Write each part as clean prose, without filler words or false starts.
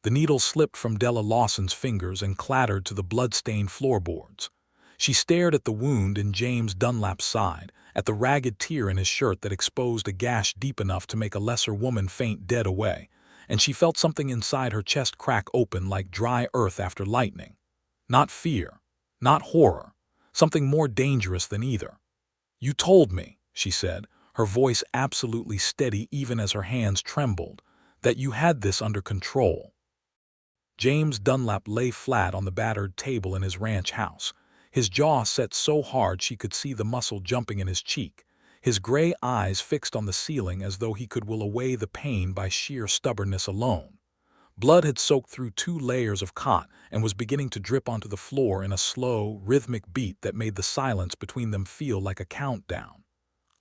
The needle slipped from Della Lawson's fingers and clattered to the blood-stained floorboards. She stared at the wound in James Dunlap's side, at the ragged tear in his shirt that exposed a gash deep enough to make a lesser woman faint dead away, and she felt something inside her chest crack open like dry earth after lightning. Not fear, not horror, something more dangerous than either. "You told me," she said, her voice absolutely steady even as her hands trembled, "that you had this under control." James Dunlap lay flat on the battered table in his ranch house, his jaw set so hard she could see the muscle jumping in his cheek, his gray eyes fixed on the ceiling as though he could will away the pain by sheer stubbornness alone. Blood had soaked through 2 layers of cot and was beginning to drip onto the floor in a slow, rhythmic beat that made the silence between them feel like a countdown.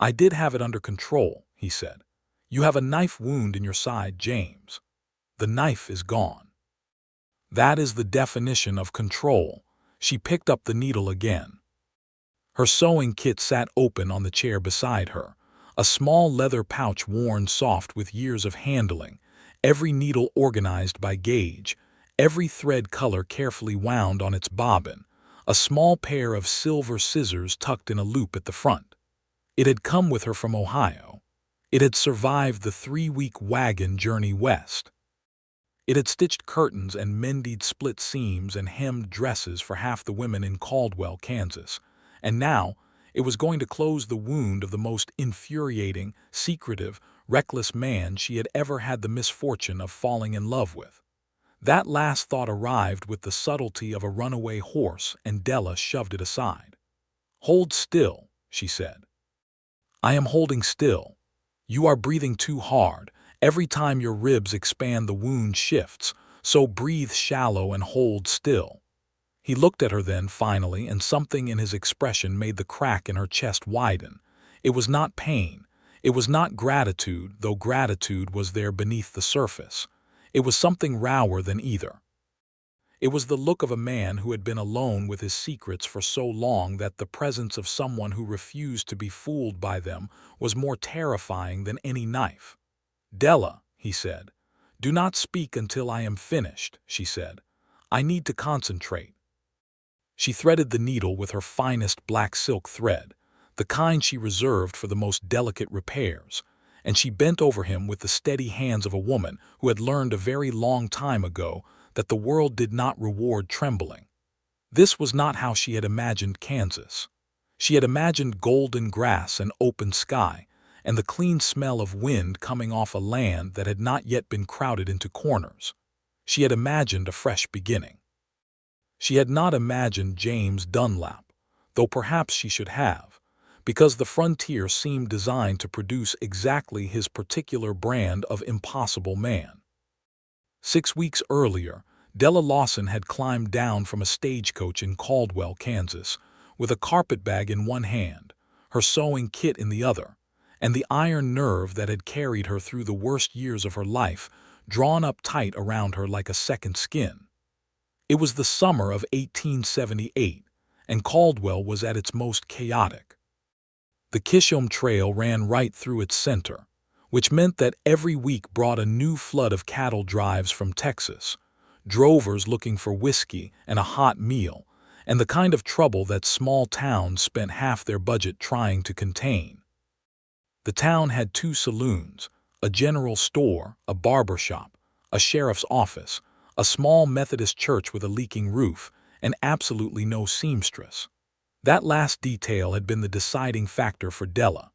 "I did have it under control," he said. "You have a knife wound in your side, James. The knife is gone. That is the definition of control." She picked up the needle again. Her sewing kit sat open on the chair beside her, a small leather pouch worn soft with years of handling, every needle organized by gauge, every thread color carefully wound on its bobbin, a small pair of silver scissors tucked in a loop at the front. It had come with her from Ohio. It had survived the 3-week wagon journey west. It had stitched curtains and mended split seams and hemmed dresses for half the women in Caldwell, Kansas, and now it was going to close the wound of the most infuriating, secretive, reckless man she had ever had the misfortune of falling in love with. That last thought arrived with the subtlety of a runaway horse, and Della shoved it aside. "Hold still," she said. "I am holding still. You are breathing too hard. Every time your ribs expand, the wound shifts, so breathe shallow and hold still." He looked at her then, finally, and something in his expression made the crack in her chest widen. It was not pain. It was not gratitude, though gratitude was there beneath the surface. It was something rawer than either. It was the look of a man who had been alone with his secrets for so long that the presence of someone who refused to be fooled by them was more terrifying than any knife. "Della," he said. "Do not speak until I am finished," she said. "I need to concentrate." She threaded the needle with her finest black silk thread, the kind she reserved for the most delicate repairs, and she bent over him with the steady hands of a woman who had learned a very long time ago that the world did not reward trembling. This was not how she had imagined Kansas. She had imagined golden grass and open sky, and the clean smell of wind coming off a land that had not yet been crowded into corners. She had imagined a fresh beginning. She had not imagined James Dunlap, though perhaps she should have, because the frontier seemed designed to produce exactly his particular brand of impossible man. 6 weeks earlier, Della Lawson had climbed down from a stagecoach in Caldwell, Kansas, with a carpetbag in one hand, her sewing kit in the other, and the iron nerve that had carried her through the worst years of her life drawn up tight around her like a second skin. It was the summer of 1878, and Caldwell was at its most chaotic. The Kishom Trail ran right through its center, which meant that every week brought a new flood of cattle drives from Texas, drovers looking for whiskey and a hot meal, and the kind of trouble that small towns spent half their budget trying to contain. The town had 2 saloons, a general store, a barber shop, a sheriff's office, a small Methodist church with a leaking roof, and absolutely no seamstress. That last detail had been the deciding factor for Della.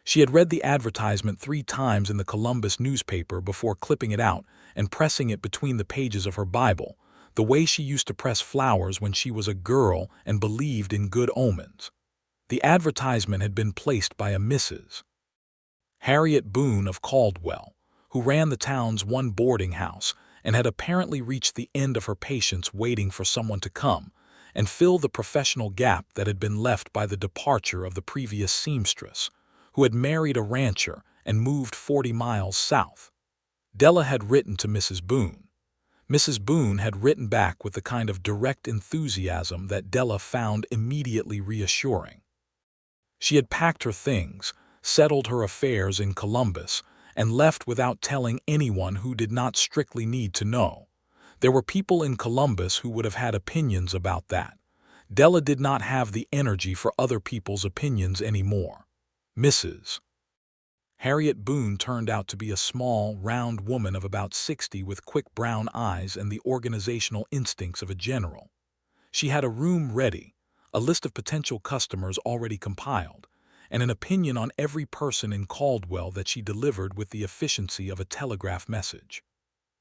She had read the advertisement 3 times in the Columbus newspaper before clipping it out and pressing it between the pages of her Bible, the way she used to press flowers when she was a girl and believed in good omens. The advertisement had been placed by a Mrs. Harriet Boone of Caldwell, who ran the town's one boarding house and had apparently reached the end of her patience waiting for someone to come and fill the professional gap that had been left by the departure of the previous seamstress, who had married a rancher and moved 40 miles south. Della had written to Mrs. Boone. Mrs. Boone had written back with the kind of direct enthusiasm that Della found immediately reassuring. She had packed her things, settled her affairs in Columbus, and left without telling anyone who did not strictly need to know, There were people in Columbus who would have had opinions about that. Della did not have the energy for other people's opinions anymore. Mrs. Harriet Boone turned out to be a small, round woman of about 60 with quick brown eyes and the organizational instincts of a general. She had a room ready, a list of potential customers already compiled, and an opinion on every person in Caldwell that she delivered with the efficiency of a telegraph message.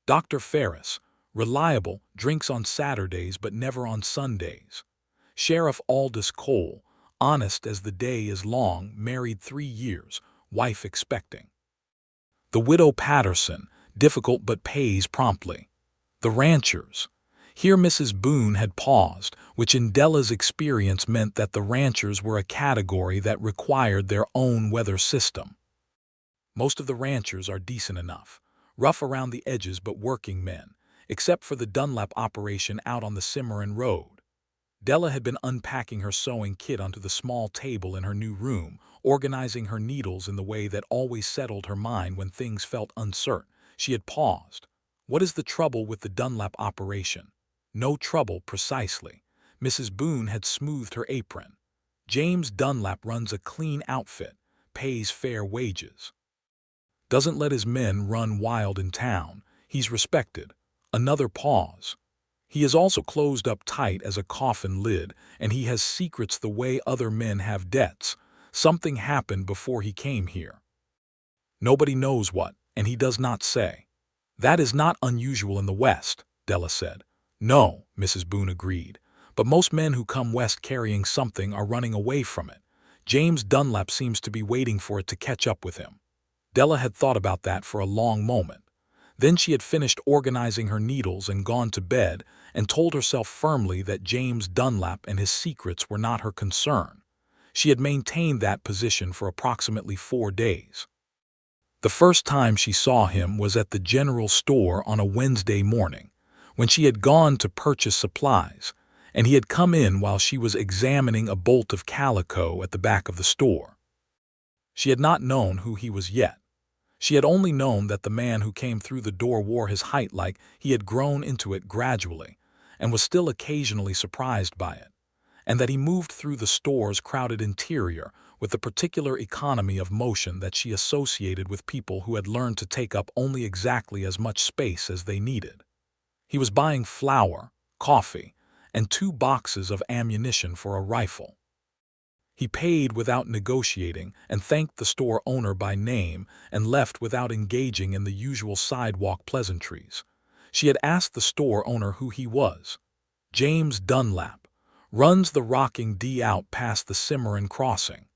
Dr. Ferris, reliable, drinks on Saturdays but never on Sundays. Sheriff Aldous Cole, honest as the day is long, married 3 years, wife expecting. The widow Patterson, difficult but pays promptly. The ranchers. Here Mrs. Boone had paused, which in Della's experience meant that the ranchers were a category that required their own weather system. Most of the ranchers are decent enough, rough around the edges but working men, except for the Dunlap operation out on the Cimarron road. Della had been unpacking her sewing kit onto the small table in her new room, organizing her needles in the way that always settled her mind when things felt uncertain. She had paused. What is the trouble with the Dunlap operation? No trouble, precisely. Mrs. Boone had smoothed her apron. James Dunlap runs a clean outfit, pays fair wages. Doesn't let his men run wild in town. He's respected. Another pause. He is also closed up tight as a coffin lid, and he has secrets the way other men have debts. Something happened before he came here. Nobody knows what, and he does not say. That is not unusual in the West, Della said. No, Mrs. Boone agreed, but most men who come west carrying something are running away from it. James Dunlap seems to be waiting for it to catch up with him. Della had thought about that for a long moment. Then she had finished organizing her needles and gone to bed and told herself firmly that James Dunlap and his secrets were not her concern. She had maintained that position for approximately 4 days. The first time she saw him was at the general store on a Wednesday morning, when she had gone to purchase supplies, and he had come in while she was examining a bolt of calico at the back of the store. She had not known who he was yet. She had only known that the man who came through the door wore his height like he had grown into it gradually, and was still occasionally surprised by it, and that he moved through the store's crowded interior with the particular economy of motion that she associated with people who had learned to take up only exactly as much space as they needed. He was buying flour, coffee, and 2 boxes of ammunition for a rifle. He paid without negotiating and thanked the store owner by name and left without engaging in the usual sidewalk pleasantries. She had asked the store owner who he was. James Dunlap, runs the Rocking D out past the Cimarron crossing.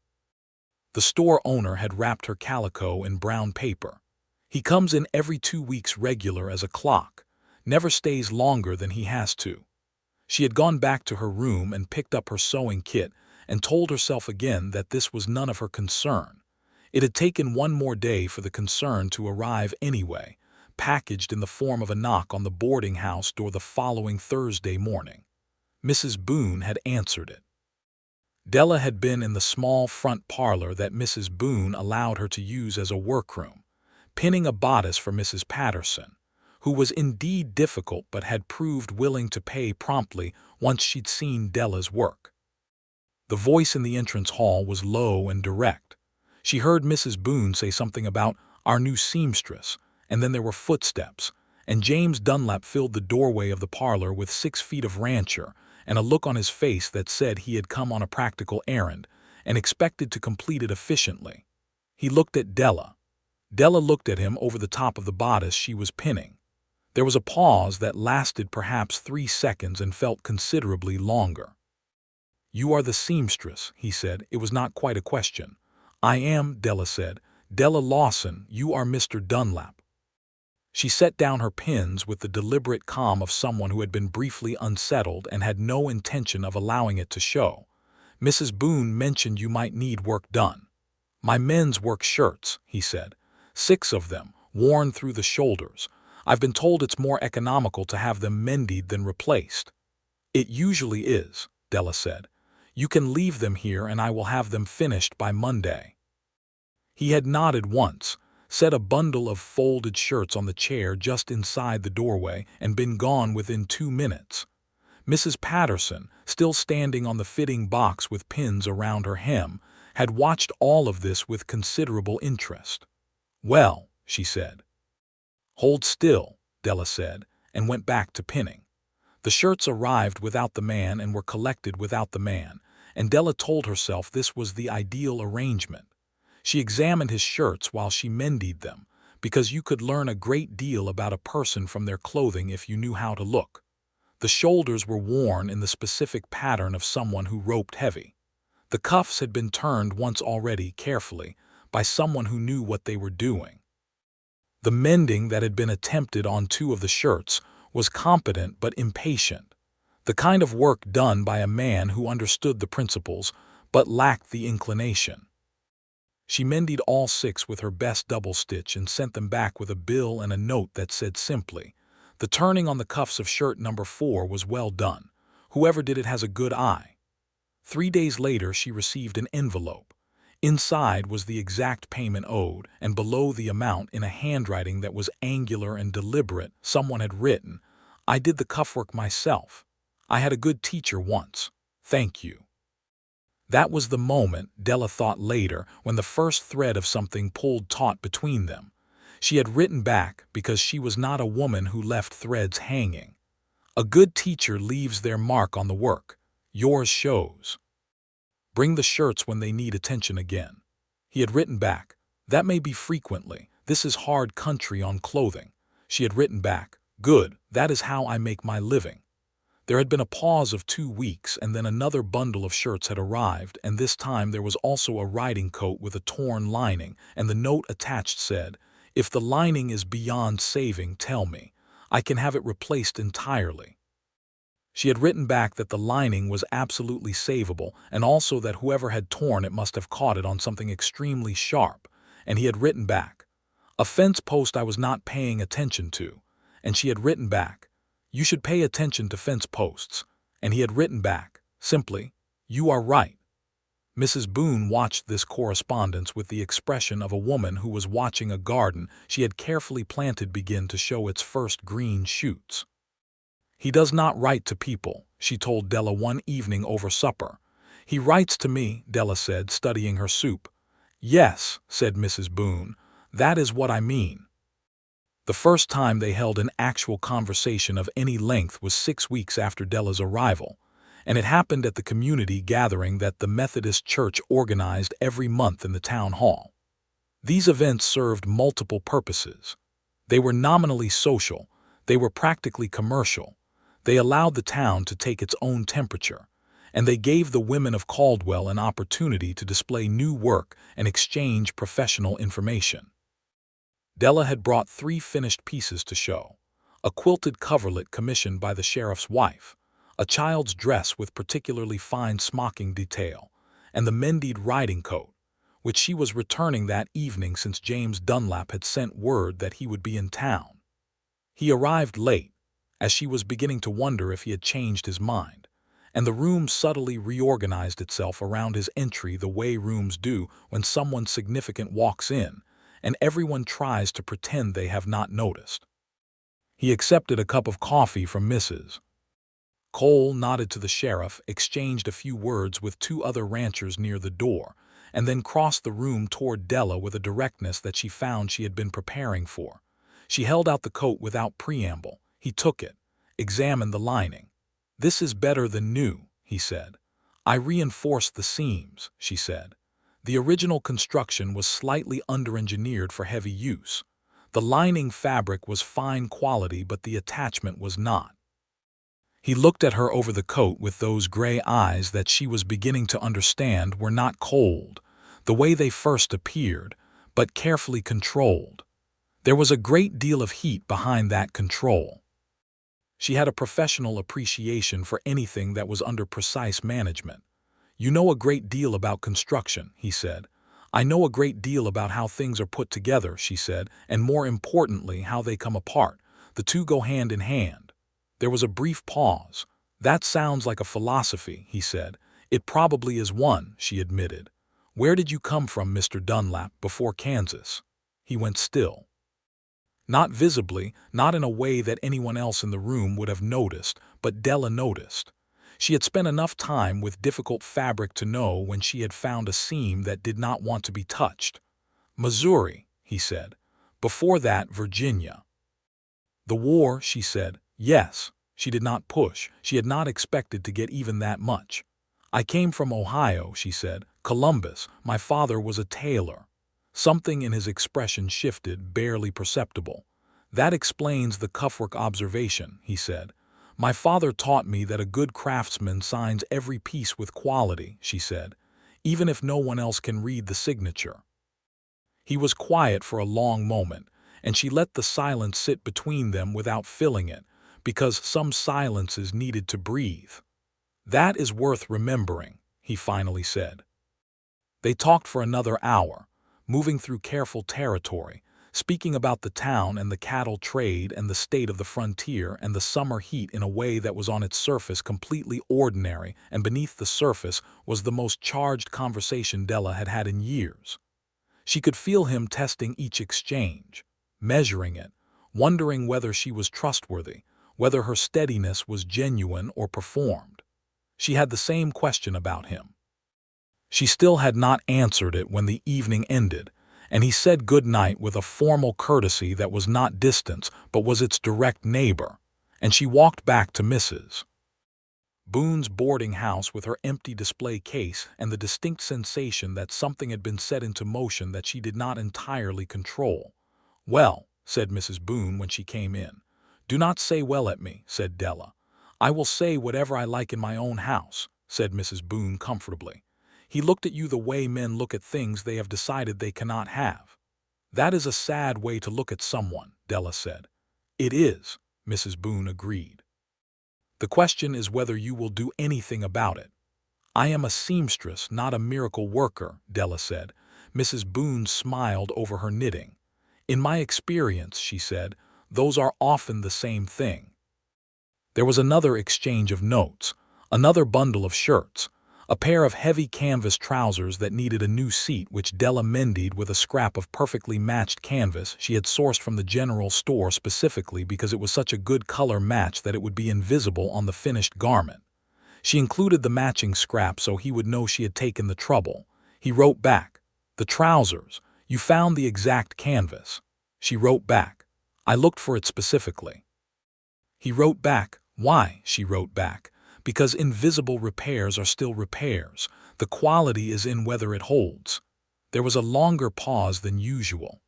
The store owner had wrapped her calico in brown paper. He comes in every 2 weeks regular as a clock, never stays longer than he has to. She had gone back to her room and picked up her sewing kit and told herself again that this was none of her concern. It had taken 1 more day for the concern to arrive anyway, packaged in the form of a knock on the boarding house door the following Thursday morning. Mrs. Boone had answered it. Della had been in the small front parlor that Mrs. Boone allowed her to use as a workroom, pinning a bodice for Mrs. Patterson, who was indeed difficult but had proved willing to pay promptly once she'd seen Della's work. The voice in the entrance hall was low and direct. She heard Mrs. Boone say something about our new seamstress, and then there were footsteps, and James Dunlap filled the doorway of the parlor with 6 feet of rancher and a look on his face that said he had come on a practical errand and expected to complete it efficiently. He looked at Della. Della looked at him over the top of the bodice she was pinning. There was a pause that lasted perhaps 3 seconds and felt considerably longer. You are the seamstress, he said. It was not quite a question. I am, Della said. Della Lawson, you are Mr. Dunlap. She set down her pins with the deliberate calm of someone who had been briefly unsettled and had no intention of allowing it to show. Mrs. Boone mentioned you might need work done. My men's work shirts, he said. 6 of them, worn through the shoulders. I've been told it's more economical to have them mended than replaced. It usually is, Della said. You can leave them here and I will have them finished by Monday. He had nodded once, set a bundle of folded shirts on the chair just inside the doorway, and been gone within 2 minutes. Mrs. Patterson, still standing on the fitting box with pins around her hem, had watched all of this with considerable interest. "Well," she said. "Hold still," Della said, and went back to pinning. The shirts arrived without the man and were collected without the man, and Della told herself this was the ideal arrangement. She examined his shirts while she mended them, because you could learn a great deal about a person from their clothing if you knew how to look. The shoulders were worn in the specific pattern of someone who roped heavy. The cuffs had been turned once already carefully by someone who knew what they were doing. The mending that had been attempted on 2 of the shirts was competent but impatient, the kind of work done by a man who understood the principles but lacked the inclination. She mended all 6 with her best double stitch and sent them back with a bill and a note that said simply, "The turning on the cuffs of shirt number 4 was well done. Whoever did it has a good eye." 3 days later she received an envelope. Inside was the exact payment owed, and below the amount, in a handwriting that was angular and deliberate, someone had written, "I did the cuffwork myself. I had a good teacher once. Thank you." That was the moment, Della thought later, when the first thread of something pulled taut between them. She had written back because she was not a woman who left threads hanging. A good teacher leaves their mark on the work. Yours shows. Bring the shirts when they need attention again. He had written back, "That may be frequently. This is hard country on clothing." She had written back, "Good, that is how I make my living." There had been a pause of 2 weeks, and then another bundle of shirts had arrived, and this time there was also a riding coat with a torn lining, and the note attached said, "If the lining is beyond saving, tell me. I can have it replaced entirely." She had written back that the lining was absolutely savable, and also that whoever had torn it must have caught it on something extremely sharp, and he had written back, "A fence post I was not paying attention to," and she had written back, "You should pay attention to fence posts," and he had written back, simply, "You are right." Mrs. Boone watched this correspondence with the expression of a woman who was watching a garden she had carefully planted begin to show its first green shoots. "He does not write to people," she told Della one evening over supper. "He writes to me," Della said, studying her soup. "Yes," said Mrs. Boone, "that is what I mean." The first time they held an actual conversation of any length was 6 weeks after Della's arrival, and it happened at the community gathering that the Methodist Church organized every month in the town hall. These events served multiple purposes. They were nominally social, they were practically commercial. They allowed the town to take its own temperature, and they gave the women of Caldwell an opportunity to display new work and exchange professional information. Della had brought 3 finished pieces to show: a quilted coverlet commissioned by the sheriff's wife, a child's dress with particularly fine smocking detail, and the mended riding coat, which she was returning that evening since James Dunlap had sent word that he would be in town. He arrived late, as she was beginning to wonder if he had changed his mind, and the room subtly reorganized itself around his entry the way rooms do when someone significant walks in, and everyone tries to pretend they have not noticed. He accepted a cup of coffee from Mrs. Cole, nodded to the sheriff, exchanged a few words with 2 other ranchers near the door, and then crossed the room toward Della with a directness that she found she had been preparing for. She held out the coat without preamble. He took it, examined the lining. "This is better than new," he said. "I reinforced the seams," she said. "The original construction was slightly under-engineered for heavy use. The lining fabric was fine quality, but the attachment was not." He looked at her over the coat with those gray eyes that she was beginning to understand were not cold, the way they first appeared, but carefully controlled. There was a great deal of heat behind that control. She had a professional appreciation for anything that was under precise management. "You know a great deal about construction," he said. "I know a great deal about how things are put together," she said, "and more importantly, how they come apart. The two go hand in hand." There was a brief pause. "That sounds like a philosophy," he said. "It probably is one," she admitted. "Where did you come from, Mr. Dunlap, before Kansas?" He went still. Not visibly, not in a way that anyone else in the room would have noticed, but Della noticed. She had spent enough time with difficult fabric to know when she had found a seam that did not want to be touched. Missouri, he said. Before that, Virginia. The war, she said. Yes. She did not push. She had not expected to get even that much. I came from Ohio, she said. Columbus. My father was a tailor. Something in his expression shifted, barely perceptible. That explains the cuffwork observation, he said. My father taught me that a good craftsman signs every piece with quality, she said, even if no one else can read the signature. He was quiet for a long moment, and she let the silence sit between them without filling it, because some silences needed to breathe. That is worth remembering, he finally said. They talked for another hour, moving through careful territory, speaking about the town and the cattle trade and the state of the frontier and the summer heat in a way that was on its surface completely ordinary, and beneath the surface was the most charged conversation Della had had in years. She could feel him testing each exchange, measuring it, wondering whether she was trustworthy, whether her steadiness was genuine or performed. She had the same question about him. She still had not answered it when the evening ended, and he said good night with a formal courtesy that was not distance but was its direct neighbor, and she walked back to Mrs. Boone's boarding house with her empty display case and the distinct sensation that something had been set into motion that she did not entirely control. "Well," said Mrs. Boone when she came in. "Do not say well at me," said Della. "I will say whatever I like in my own house," said Mrs. Boone comfortably. "He looked at you the way men look at things they have decided they cannot have." "That is a sad way to look at someone," Della said. "It is," Mrs. Boone agreed. "The question is whether you will do anything about it." "I am a seamstress, not a miracle worker," Della said. Mrs. Boone smiled over her knitting. "In my experience," she said, "those are often the same thing." There was another exchange of notes, another bundle of shirts, a pair of heavy canvas trousers that needed a new seat which Della mended with a scrap of perfectly matched canvas she had sourced from the general store specifically because it was such a good color match that it would be invisible on the finished garment. She included the matching scrap so he would know she had taken the trouble. He wrote back, "The trousers, you found the exact canvas." She wrote back, "I looked for it specifically." He wrote back, "Why?" She wrote back, "Because invisible repairs are still repairs. The quality is in whether it holds." There was a longer pause than usual.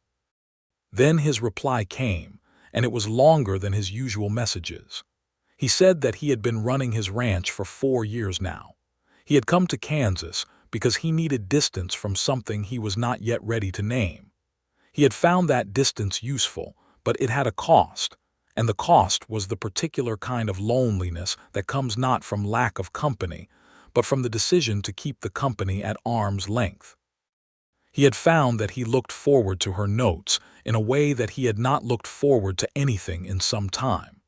Then his reply came, and it was longer than his usual messages. He said that he had been running his ranch for 4 years now. He had come to Kansas because he needed distance from something he was not yet ready to name. He had found that distance useful, but it had a cost, and the cost was the particular kind of loneliness that comes not from lack of company, but from the decision to keep the company at arm's length. He had found that he looked forward to her notes in a way that he had not looked forward to anything in some time.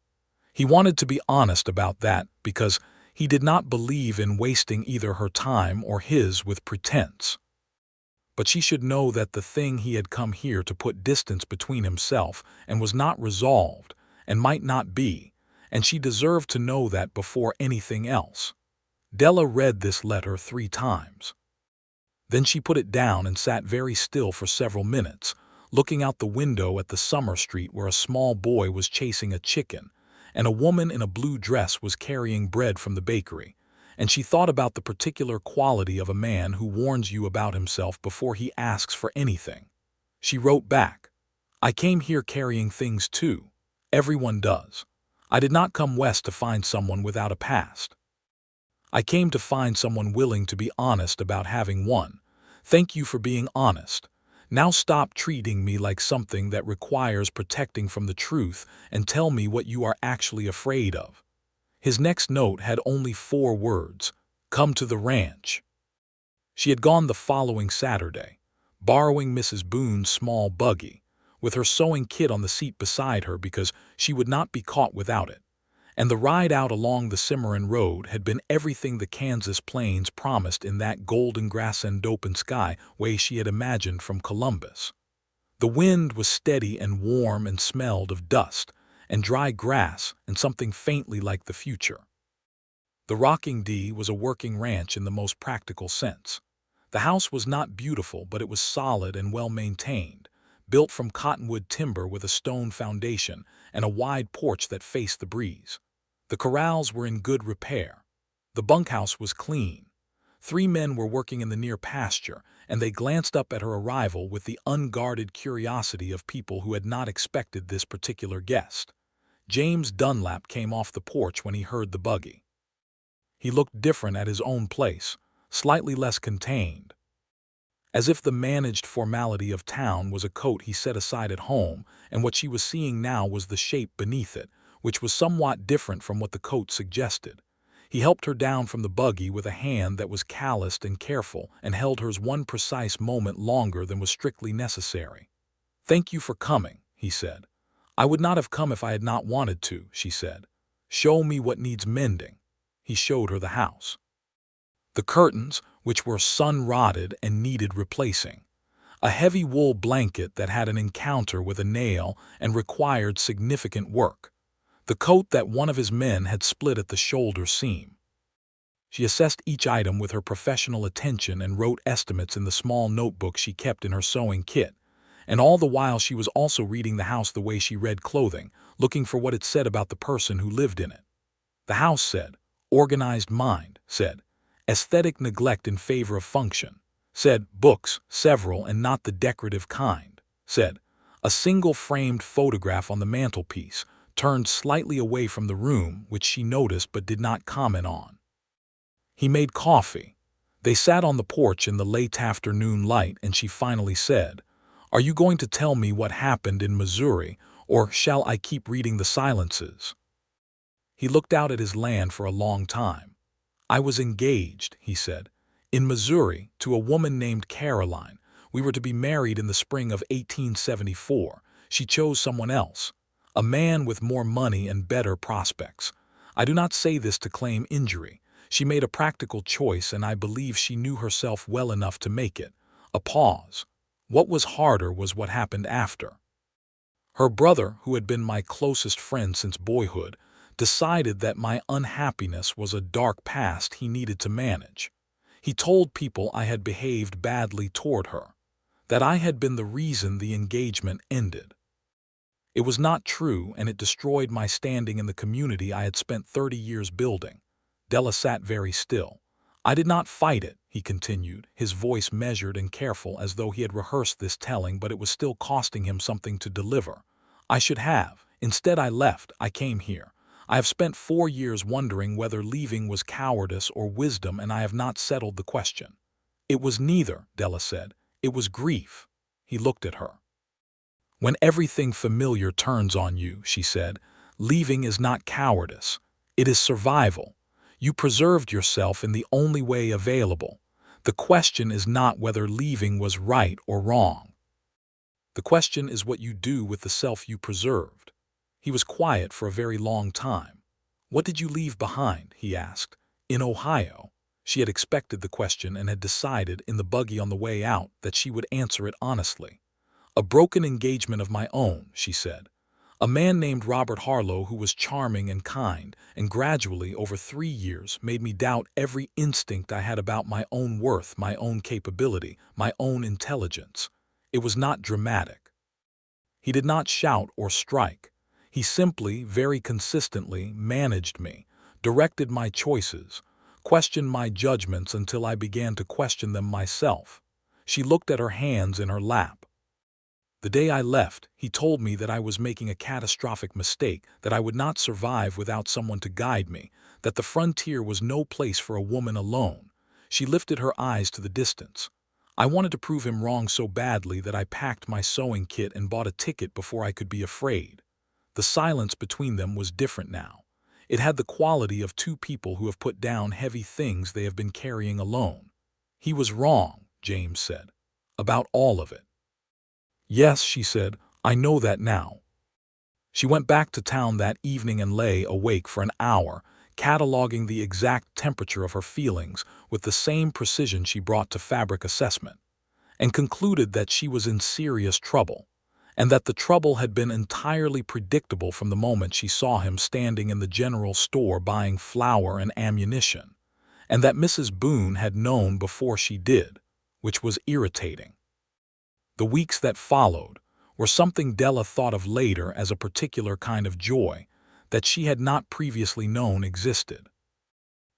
He wanted to be honest about that because he did not believe in wasting either her time or his with pretense. But she should know that the thing he had come here to put distance between himself and was not resolved, and might not be, and she deserved to know that before anything else. Della read this letter 3 times. Then she put it down and sat very still for several minutes, looking out the window at the summer street where a small boy was chasing a chicken, and a woman in a blue dress was carrying bread from the bakery, and she thought about the particular quality of a man who warns you about himself before he asks for anything. She wrote back, "I came here carrying things too. Everyone does. I did not come west to find someone without a past. I came to find someone willing to be honest about having one. Thank you for being honest. Now stop treating me like something that requires protecting from the truth and tell me what you are actually afraid of." His next note had only 4 words, "Come to the ranch." She had gone the following Saturday, borrowing Mrs. Boone's small buggy, with her sewing kit on the seat beside her because she would not be caught without it, and the ride out along the Cimarron road had been everything the Kansas plains promised in that golden grass and open sky way she had imagined from Columbus. The wind was steady and warm and smelled of dust and dry grass and something faintly like the future. The Rocking D was a working ranch in the most practical sense. The house was not beautiful, but it was solid and well-maintained, built from cottonwood timber with a stone foundation and a wide porch that faced the breeze. The corrals were in good repair. The bunkhouse was clean. 3 men were working in the near pasture, and they glanced up at her arrival with the unguarded curiosity of people who had not expected this particular guest. James Dunlap came off the porch when he heard the buggy. He looked different at his own place, slightly less contained. As if the managed formality of town was a coat he set aside at home, and what she was seeing now was the shape beneath it, which was somewhat different from what the coat suggested. He helped her down from the buggy with a hand that was calloused and careful, and held hers one precise moment longer than was strictly necessary. "Thank you for coming," he said. "I would not have come if I had not wanted to," she said. "Show me what needs mending." He showed her the house. The curtains, which were sun-rotted and needed replacing. A heavy wool blanket that had an encounter with a nail and required significant work. The coat that one of his men had split at the shoulder seam. She assessed each item with her professional attention and wrote estimates in the small notebook she kept in her sewing kit. And all the while she was also reading the house the way she read clothing, looking for what it said about the person who lived in it. The house said, "Organized mind," said, "Aesthetic neglect in favor of function," said, "Books, several and not the decorative kind," said, "A single framed photograph on the mantelpiece, turned slightly away from the room, which she noticed but did not comment on." He made coffee. They sat on the porch in the late afternoon light, and she finally said, "Are you going to tell me what happened in Missouri, or shall I keep reading the silences?" He looked out at his land for a long time. "I was engaged," he said, "in Missouri, to a woman named Caroline. We were to be married in the spring of 1874. She chose someone else, a man with more money and better prospects. I do not say this to claim injury. She made a practical choice, and I believe she knew herself well enough to make it." A pause. What was harder was what happened after. Her brother, who had been my closest friend since boyhood, decided that my unhappiness was a dark past he needed to manage. He told people I had behaved badly toward her, that I had been the reason the engagement ended. It was not true, and it destroyed my standing in the community I had spent 30 years building. Della sat very still. "I did not fight it," he continued, his voice measured and careful as though he had rehearsed this telling, but it was still costing him something to deliver. "I should have. Instead I left. I came here. I have spent 4 years wondering whether leaving was cowardice or wisdom, and I have not settled the question." "It was neither," Della said. "It was grief." He looked at her. "When everything familiar turns on you," she said, "leaving is not cowardice. It is survival. You preserved yourself in the only way available. The question is not whether leaving was right or wrong. The question is what you do with the self you preserved." He was quiet for a very long time. "What did you leave behind?" he asked. "In Ohio." She had expected the question and had decided in the buggy on the way out that she would answer it honestly. "A broken engagement of my own," she said. "A man named Robert Harlow who was charming and kind, and gradually, over 3 years, made me doubt every instinct I had about my own worth, my own capability, my own intelligence. It was not dramatic. He did not shout or strike. He simply, very consistently, managed me, directed my choices, questioned my judgments until I began to question them myself." She looked at her hands in her lap. "The day I left, he told me that I was making a catastrophic mistake, that I would not survive without someone to guide me, that the frontier was no place for a woman alone." She lifted her eyes to the distance. "I wanted to prove him wrong so badly that I packed my sewing kit and bought a ticket before I could be afraid." The silence between them was different now. It had the quality of 2 people who have put down heavy things they have been carrying alone. "He was wrong," James said. "About all of it." "Yes," she said, "I know that now." She went back to town that evening and lay awake for an hour, cataloging the exact temperature of her feelings with the same precision she brought to fabric assessment, and concluded that she was in serious trouble. and that the trouble had been entirely predictable from the moment she saw him standing in the general store buying flour and ammunition, and that Mrs. Boone had known before she did, which was irritating. The weeks that followed were something Della thought of later as a particular kind of joy that she had not previously known existed.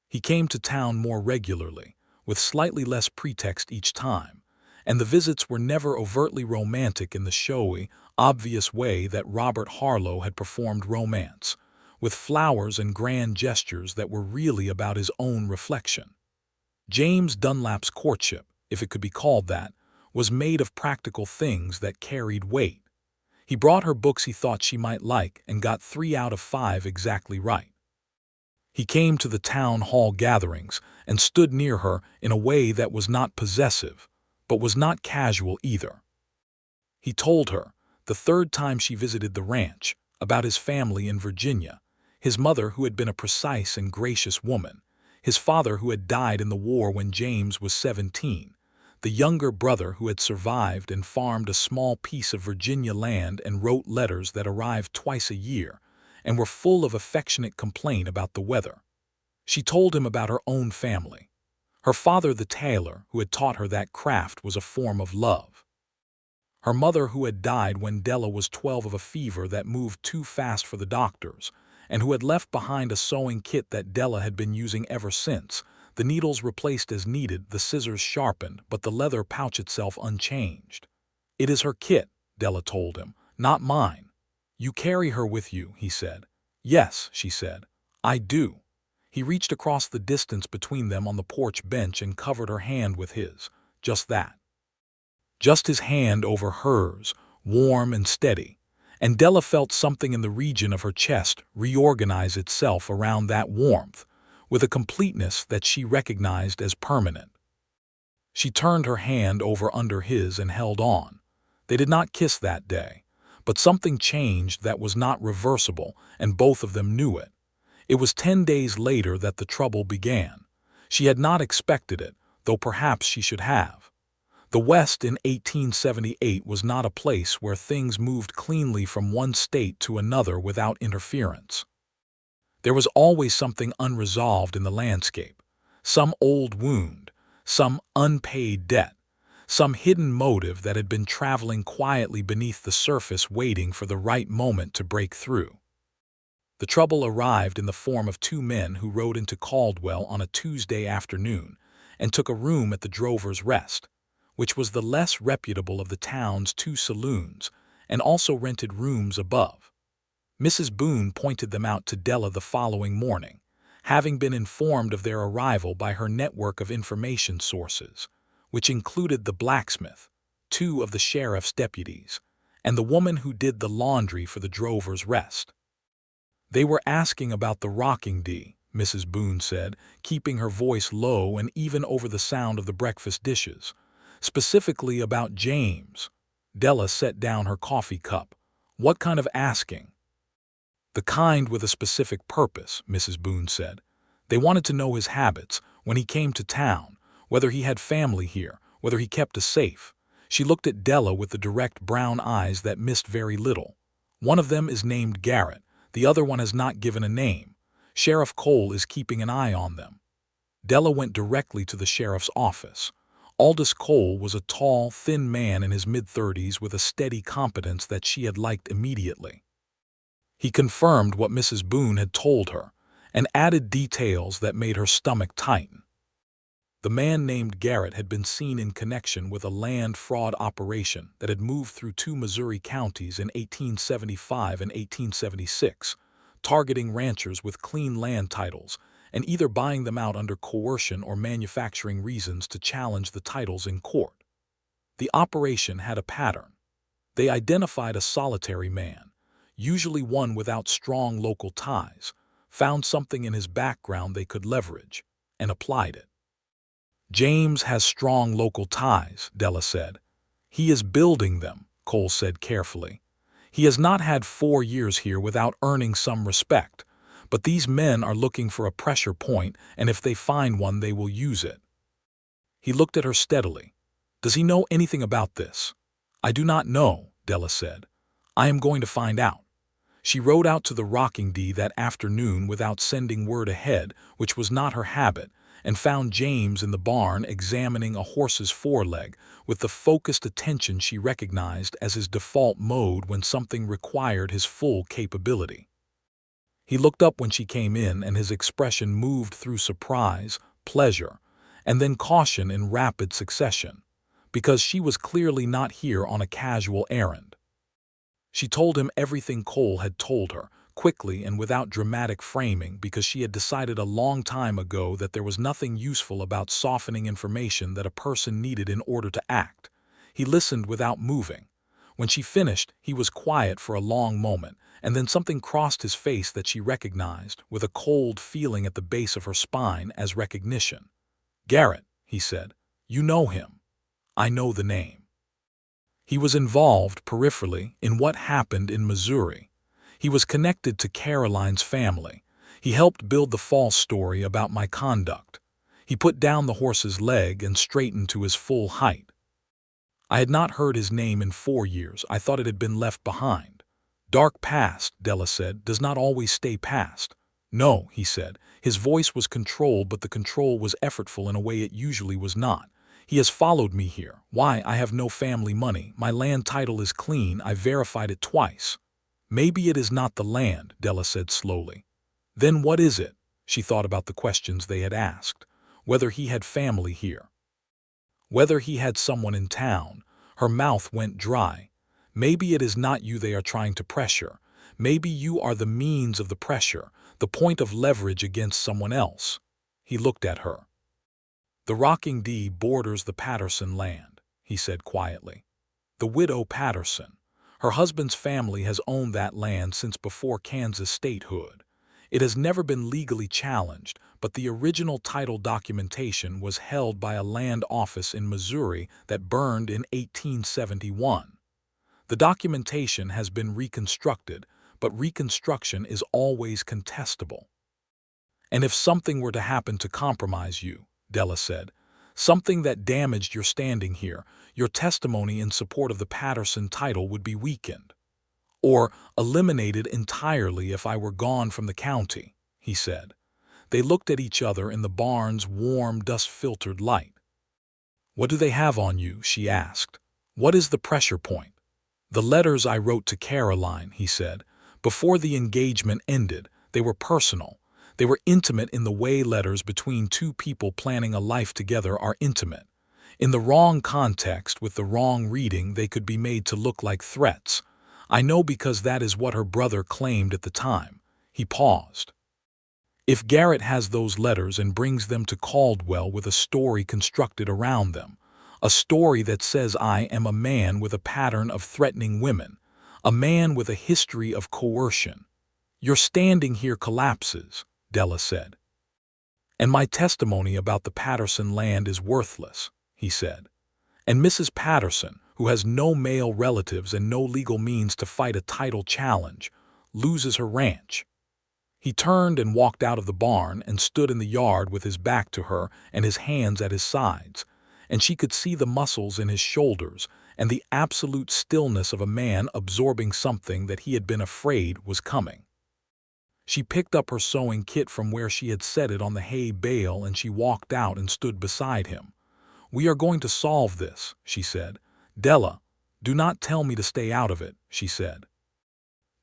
He came to town more regularly, with slightly less pretext each time, and the visits were never overtly romantic in the showy, obvious way that Robert Harlow had performed romance, with flowers and grand gestures that were really about his own reflection. James Dunlap's courtship, if it could be called that, was made of practical things that carried weight. He brought her books he thought she might like and got 3 out of 5 exactly right. He came to the town hall gatherings and stood near her in a way that was not possessive, but was not casual either. He told her, the third time she visited the ranch, about his family in Virginia, his mother who had been a precise and gracious woman, his father who had died in the war when James was 17, the younger brother who had survived and farmed a small piece of Virginia land and wrote letters that arrived twice a year and were full of affectionate complaint about the weather. She told him about her own family. Her father, the tailor, who had taught her that craft was a form of love. Her mother who had died when Della was 12 of a fever that moved too fast for the doctors, and who had left behind a sewing kit that Della had been using ever since, the needles replaced as needed, the scissors sharpened, but the leather pouch itself unchanged. "It is her kit," Della told him, "not mine." "You carry her with you," he said. "Yes," she said, "I do." He reached across the distance between them on the porch bench and covered her hand with his. Just that. Just his hand over hers, warm and steady, and Della felt something in the region of her chest reorganize itself around that warmth, with a completeness that she recognized as permanent. She turned her hand over under his and held on. They did not kiss that day, but something changed that was not reversible, and both of them knew it. It was 10 days later that the trouble began. She had not expected it, though perhaps she should have. The West in 1878 was not a place where things moved cleanly from one state to another without interference. There was always something unresolved in the landscape, some old wound, some unpaid debt, some hidden motive that had been traveling quietly beneath the surface waiting for the right moment to break through. The trouble arrived in the form of 2 men who rode into Caldwell on a Tuesday afternoon and took a room at the Drover's Rest, which was the less reputable of the town's 2 saloons, and also rented rooms above. Mrs. Boone pointed them out to Della the following morning, having been informed of their arrival by her network of information sources, which included the blacksmith, 2 of the sheriff's deputies, and the woman who did the laundry for the Drover's Rest. "They were asking about the rocking D," Mrs. Boone said, keeping her voice low and even over the sound of the breakfast dishes. "Specifically about James." Della set down her coffee cup. "What kind of asking?" "The kind with a specific purpose," Mrs. Boone said. "They wanted to know his habits, when he came to town, whether he had family here, whether he kept a safe." She looked at Della with the direct brown eyes that missed very little. "One of them is named Garrett. The other one has not given a name. Sheriff Cole is keeping an eye on them." Della went directly to the sheriff's office. Aldous Cole was a tall, thin man in his mid-30s with a steady competence that she had liked immediately. He confirmed what Mrs. Boone had told her, and added details that made her stomach tighten. The man named Garrett had been seen in connection with a land fraud operation that had moved through 2 Missouri counties in 1875 and 1876, targeting ranchers with clean land titles and either buying them out under coercion or manufacturing reasons to challenge the titles in court. The operation had a pattern. They identified a solitary man, usually one without strong local ties, found something in his background they could leverage, and applied it. "James has strong local ties," Della said. "He is building them," Cole said carefully. "He has not had 4 years here without earning some respect, but these men are looking for a pressure point, and if they find one, they will use it." He looked at her steadily. "Does he know anything about this?" "I do not know," Della said. I am going to find out. She rode out to the rocking D that afternoon without sending word ahead, which was not her habit, and found James in the barn examining a horse's foreleg with the focused attention she recognized as his default mode when something required his full capability. He looked up when she came in, and his expression moved through surprise, pleasure, and then caution in rapid succession, because she was clearly not here on a casual errand. She told him everything Cole had told her, quickly and without dramatic framing, because she had decided a long time ago that there was nothing useful about softening information that a person needed in order to act. He listened without moving. When she finished, he was quiet for a long moment, and then something crossed his face that she recognized, with a cold feeling at the base of her spine as recognition. "Garrett," he said. "You know him." "I know the name." He was involved, peripherally, in what happened in Missouri. He was connected to Caroline's family. He helped build the false story about my conduct. He put down the horse's leg and straightened to his full height. I had not heard his name in 4 years. I thought it had been left behind. "Dark past," Della said, "does not always stay past." "No," he said. His voice was controlled, but the control was effortful in a way it usually was not. "He has followed me here. Why? I have no family money. My land title is clean. I verified it twice." "Maybe it is not the land," Della said slowly. "Then what is it?" She thought about the questions they had asked. Whether he had family here. Whether he had someone in town. Her mouth went dry. "Maybe it is not you they are trying to pressure. Maybe you are the means of the pressure, the point of leverage against someone else." He looked at her. "The Rocking D borders the Patterson land," he said quietly. "The widow Patterson. Her husband's family has owned that land since before Kansas statehood. It has never been legally challenged, but the original title documentation was held by a land office in Missouri that burned in 1871. The documentation has been reconstructed, but reconstruction is always contestable. And if something were to happen to compromise you," Della said, "something that damaged your standing here, your testimony in support of the Patterson title would be weakened. Or eliminated entirely if I were gone from the county," he said. They looked at each other in the barn's warm, dust-filtered light. "What do they have on you?" she asked. "What is the pressure point?" "The letters I wrote to Caroline," he said. "Before the engagement ended, they were personal. They were intimate in the way letters between two people planning a life together are intimate. In the wrong context, with the wrong reading, they could be made to look like threats. I know because that is what her brother claimed at the time." He paused. "If Garrett has those letters and brings them to Caldwell with a story constructed around them, a story that says I am a man with a pattern of threatening women, a man with a history of coercion, your standing here collapses," Della said. "And my testimony about the Patterson land is worthless," he said. "And Mrs. Patterson, who has no male relatives and no legal means to fight a title challenge, loses her ranch." He turned and walked out of the barn and stood in the yard with his back to her and his hands at his sides, and she could see the muscles in his shoulders and the absolute stillness of a man absorbing something that he had been afraid was coming. She picked up her sewing kit from where she had set it on the hay bale, and she walked out and stood beside him. "We are going to solve this," she said. "Della, do not tell me to stay out of it," she said.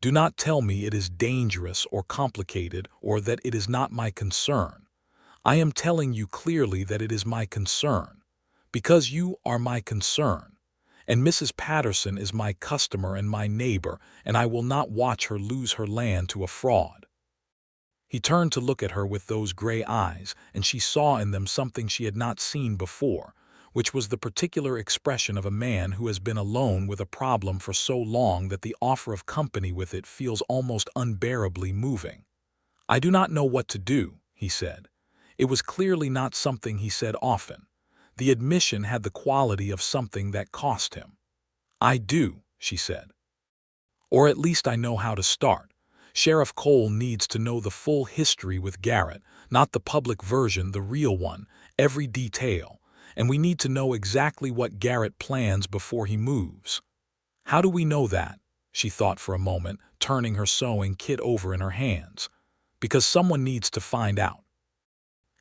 "Do not tell me it is dangerous or complicated or that it is not my concern. I am telling you clearly that it is my concern, because you are my concern. And Mrs. Patterson is my customer and my neighbor, and I will not watch her lose her land to a fraud." He turned to look at her with those gray eyes, and she saw in them something she had not seen before, which was the particular expression of a man who has been alone with a problem for so long that the offer of company with it feels almost unbearably moving. "I do not know what to do," he said. It was clearly not something he said often. The admission had the quality of something that cost him. "I do," she said. "Or at least I know how to start. Sheriff Cole needs to know the full history with Garrett, not the public version, the real one, every detail. And we need to know exactly what Garrett plans before he moves." How do we know that? She thought for a moment, turning her sewing kit over in her hands. Because someone needs to find out.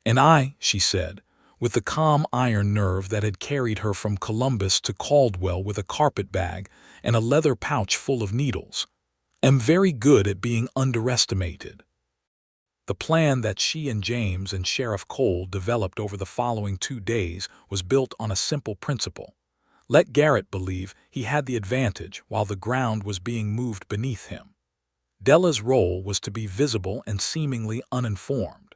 And I, she said, with the calm iron nerve that had carried her from Columbus to Caldwell with a carpet bag and a leather pouch full of needles, am very good at being underestimated. The plan that she and James and Sheriff Cole developed over the following 2 days was built on a simple principle. Let Garrett believe he had the advantage while the ground was being moved beneath him. Della's role was to be visible and seemingly uninformed.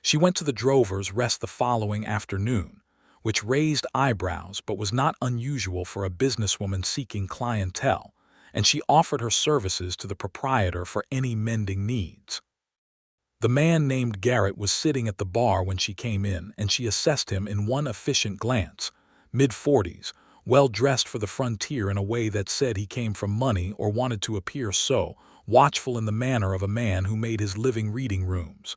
She went to the Drovers' Rest the following afternoon, which raised eyebrows but was not unusual for a businesswoman seeking clientele, and she offered her services to the proprietor for any mending needs. The man named Garrett was sitting at the bar when she came in, and she assessed him in one efficient glance. Mid-40s, well-dressed for the frontier in a way that said he came from money or wanted to appear so, watchful in the manner of a man who made his living reading rooms.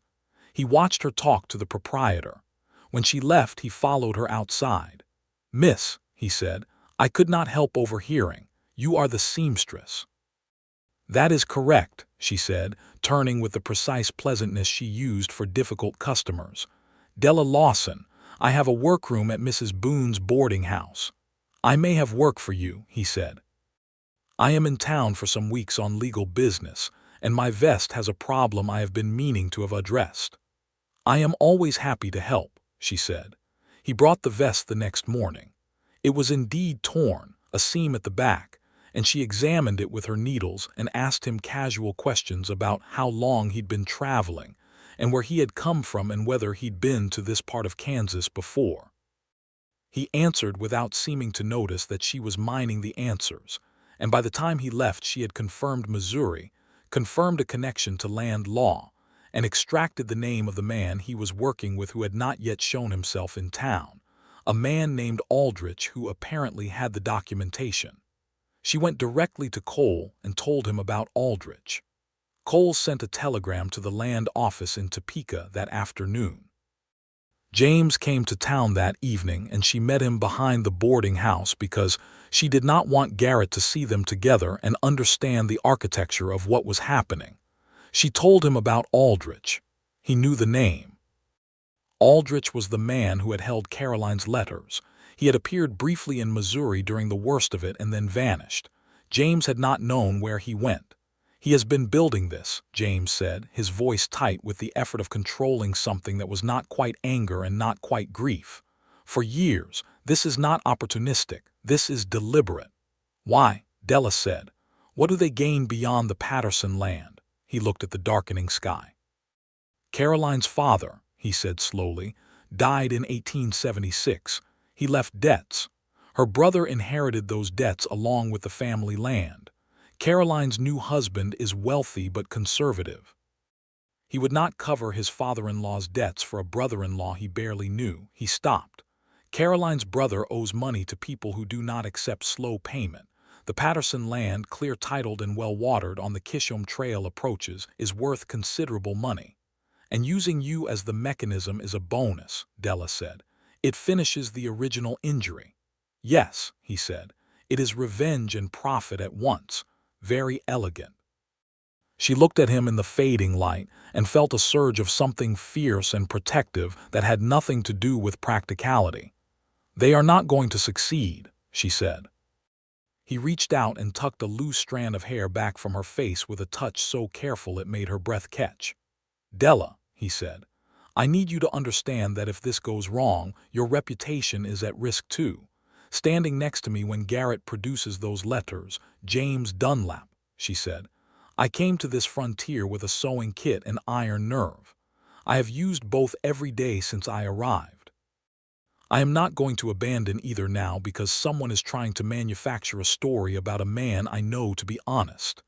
He watched her talk to the proprietor. When she left, he followed her outside. "Miss," he said, "I could not help overhearing. You are the seamstress." "That is correct," she said, turning with the precise pleasantness she used for difficult customers. "Della Lawson, I have a workroom at Mrs. Boone's boarding house." "I may have work for you," he said. "I am in town for some weeks on legal business, and my vest has a problem I have been meaning to have addressed." "I am always happy to help," she said. He brought the vest the next morning. It was indeed torn, a seam at the back, and she examined it with her needles and asked him casual questions about how long he'd been traveling and where he had come from and whether he'd been to this part of Kansas before. He answered without seeming to notice that she was mining the answers, and by the time he left she had confirmed Missouri, confirmed a connection to land law, and extracted the name of the man he was working with who had not yet shown himself in town, a man named Aldrich who apparently had the documentation. She went directly to Cole and told him about Aldrich. Cole sent a telegram to the land office in Topeka that afternoon. James came to town that evening and she met him behind the boarding house because she did not want Garrett to see them together and understand the architecture of what was happening. She told him about Aldrich. He knew the name. Aldrich was the man who had held Caroline's letters. He had appeared briefly in Missouri during the worst of it and then vanished. James had not known where he went. "He has been building this," James said, his voice tight with the effort of controlling something that was not quite anger and not quite grief. "For years. This is not opportunistic. This is deliberate." "Why?" Della said. "What do they gain beyond the Patterson land?" He looked at the darkening sky. "Caroline's father," he said slowly, "died in 1876. He left debts. Her brother inherited those debts along with the family land. Caroline's new husband is wealthy but conservative. He would not cover his father-in-law's debts for a brother-in-law he barely knew." He stopped. "Caroline's brother owes money to people who do not accept slow payment. The Patterson land, clear-titled and well-watered on the Kishom Trail approaches, is worth considerable money. And using you as the mechanism is a bonus," Della said. "It finishes the original injury." "Yes," he said. "It is revenge and profit at once. Very elegant." She looked at him in the fading light and felt a surge of something fierce and protective that had nothing to do with practicality. "They are not going to succeed," she said. He reached out and tucked a loose strand of hair back from her face with a touch so careful it made her breath catch. "Della," he said, "I need you to understand that if this goes wrong, your reputation is at risk too. Standing next to me when Garrett produces those letters, James Dunlap," she said. "I came to this frontier with a sewing kit and iron nerve. I have used both every day since I arrived. I am not going to abandon either now because someone is trying to manufacture a story about a man I know to be honest."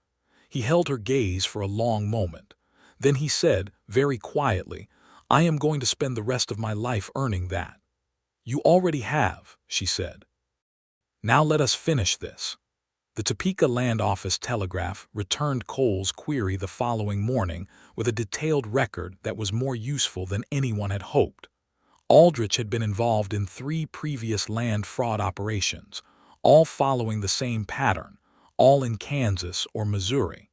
He held her gaze for a long moment. Then he said, very quietly, "I am going to spend the rest of my life earning that." "You already have," she said. "Now let us finish this." The Topeka Land Office telegraph returned Cole's query the following morning with a detailed record that was more useful than anyone had hoped. Aldrich had been involved in 3 previous land fraud operations, all following the same pattern. all in Kansas or Missouri.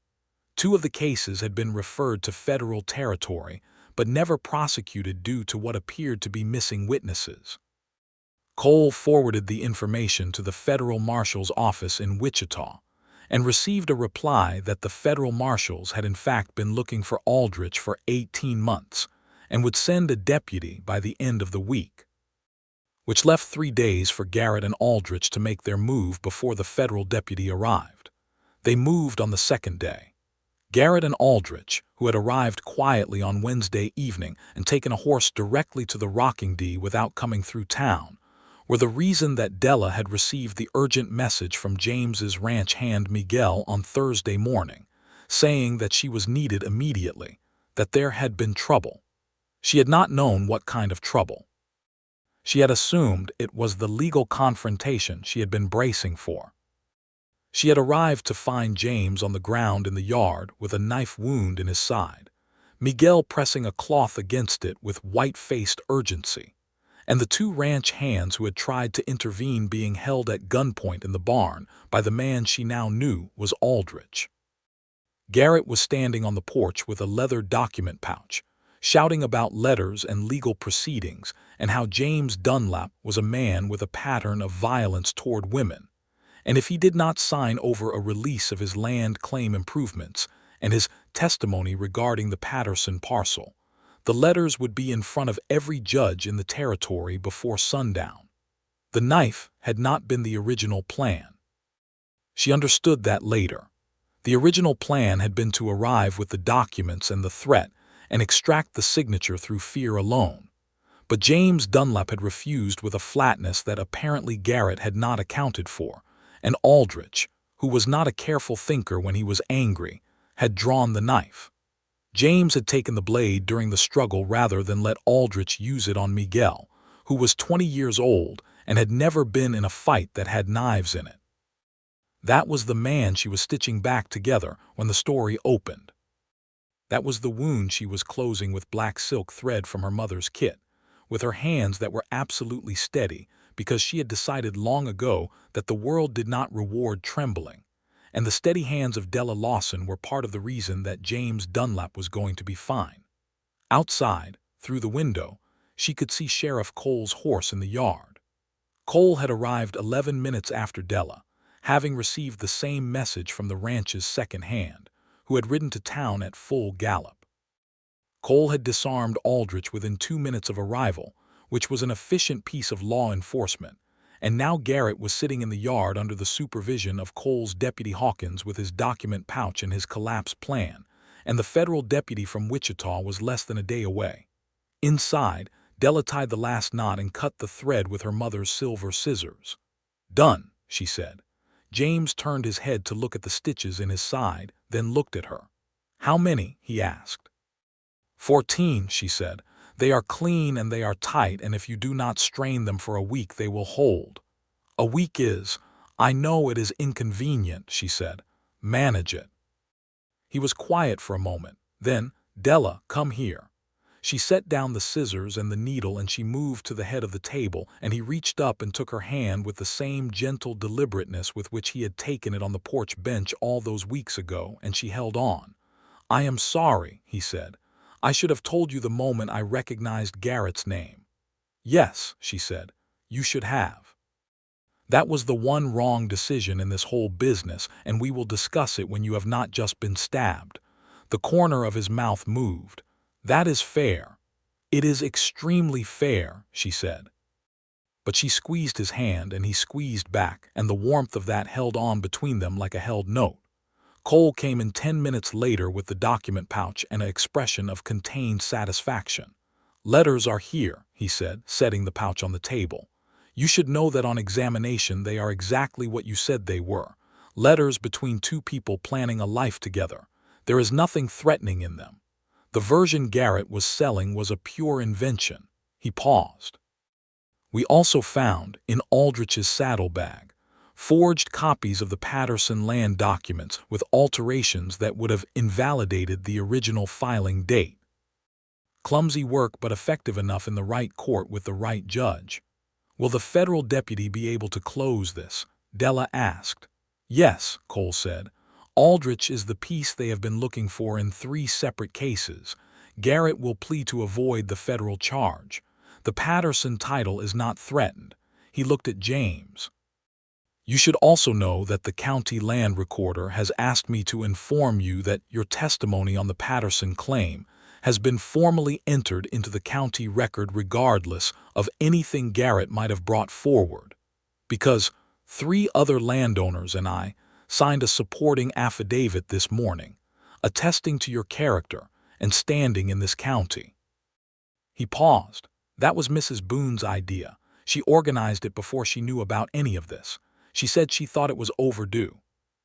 2 of the cases had been referred to federal territory, but never prosecuted due to what appeared to be missing witnesses. Cole forwarded the information to the federal marshal's office in Wichita and received a reply that the federal marshals had in fact been looking for Aldrich for 18 months and would send a deputy by the end of the week, which left 3 days for Garrett and Aldrich to make their move before the federal deputy arrived. They moved on the second day. Garrett and Aldrich, who had arrived quietly on Wednesday evening and taken a horse directly to the Rocking D without coming through town, were the reason that Della had received the urgent message from James's ranch hand Miguel on Thursday morning, saying that she was needed immediately, that there had been trouble. She had not known what kind of trouble. She had assumed it was the legal confrontation she had been bracing for. She had arrived to find James on the ground in the yard with a knife wound in his side, Miguel pressing a cloth against it with white-faced urgency, and the 2 ranch hands who had tried to intervene being held at gunpoint in the barn by the man she now knew was Aldrich. Garrett was standing on the porch with a leather document pouch, shouting about letters and legal proceedings and how James Dunlap was a man with a pattern of violence toward women, and if he did not sign over a release of his land claim improvements and his testimony regarding the Patterson parcel, the letters would be in front of every judge in the territory before sundown. The knife had not been the original plan. She understood that later. The original plan had been to arrive with the documents and the threat and extract the signature through fear alone. But James Dunlap had refused with a flatness that apparently Garrett had not accounted for, and Aldrich, who was not a careful thinker when he was angry, had drawn the knife. James had taken the blade during the struggle rather than let Aldrich use it on Miguel, who was 20 years old and had never been in a fight that had knives in it. That was the man she was stitching back together when the story opened. That was the wound she was closing with black silk thread from her mother's kit, with her hands that were absolutely steady because she had decided long ago that the world did not reward trembling, and the steady hands of Della Lawson were part of the reason that James Dunlap was going to be fine. Outside, through the window, she could see Sheriff Cole's horse in the yard. Cole had arrived 11 minutes after Della, having received the same message from the ranch's second hand, who had ridden to town at full gallop. Cole had disarmed Aldrich within 2 minutes of arrival, which was an efficient piece of law enforcement, and now Garrett was sitting in the yard under the supervision of Cole's Deputy Hawkins with his document pouch and his collapse plan, and the federal deputy from Wichita was less than a day away. Inside, Della tied the last knot and cut the thread with her mother's silver scissors. "Done," she said. James turned his head to look at the stitches in his side, then looked at her. "How many?" he asked. 14, she said. "They are clean and they are tight, and if you do not strain them for a week they will hold." "A week is, I know it is inconvenient," she said. "Manage it." He was quiet for a moment. Then, "Della, come here." She set down the scissors and the needle and she moved to the head of the table, and he reached up and took her hand with the same gentle deliberateness with which he had taken it on the porch bench all those weeks ago, and she held on. "I am sorry," he said. "I should have told you the moment I recognized Garrett's name." "Yes," she said, "you should have. That was the one wrong decision in this whole business, and we will discuss it when you have not just been stabbed." The corner of his mouth moved. "That is fair. It is extremely fair," she said. But she squeezed his hand and he squeezed back, and the warmth of that held on between them like a held note. Cole came in 10 minutes later with the document pouch and an expression of contained satisfaction. "Letters are here," he said, setting the pouch on the table. "You should know that on examination they are exactly what you said they were. Letters between 2 people planning a life together. There is nothing threatening in them. The version Garrett was selling was a pure invention." He paused. "We also found, in Aldrich's saddlebag, forged copies of the Patterson land documents with alterations that would have invalidated the original filing date. Clumsy work, but effective enough in the right court with the right judge." "Will the federal deputy be able to close this?" Della asked. Yes, Cole said. Aldrich is the piece they have been looking for in 3 separate cases. Garrett will plead to avoid the federal charge. The Patterson title is not threatened. He looked at James. You should also know that the county land recorder has asked me to inform you that your testimony on the Patterson claim has been formally entered into the county record regardless of anything Garrett might have brought forward. Because 3 other landowners and I signed a supporting affidavit this morning, attesting to your character and standing in this county. He paused. That was Mrs. Boone's idea. She organized it before she knew about any of this. She said she thought it was overdue.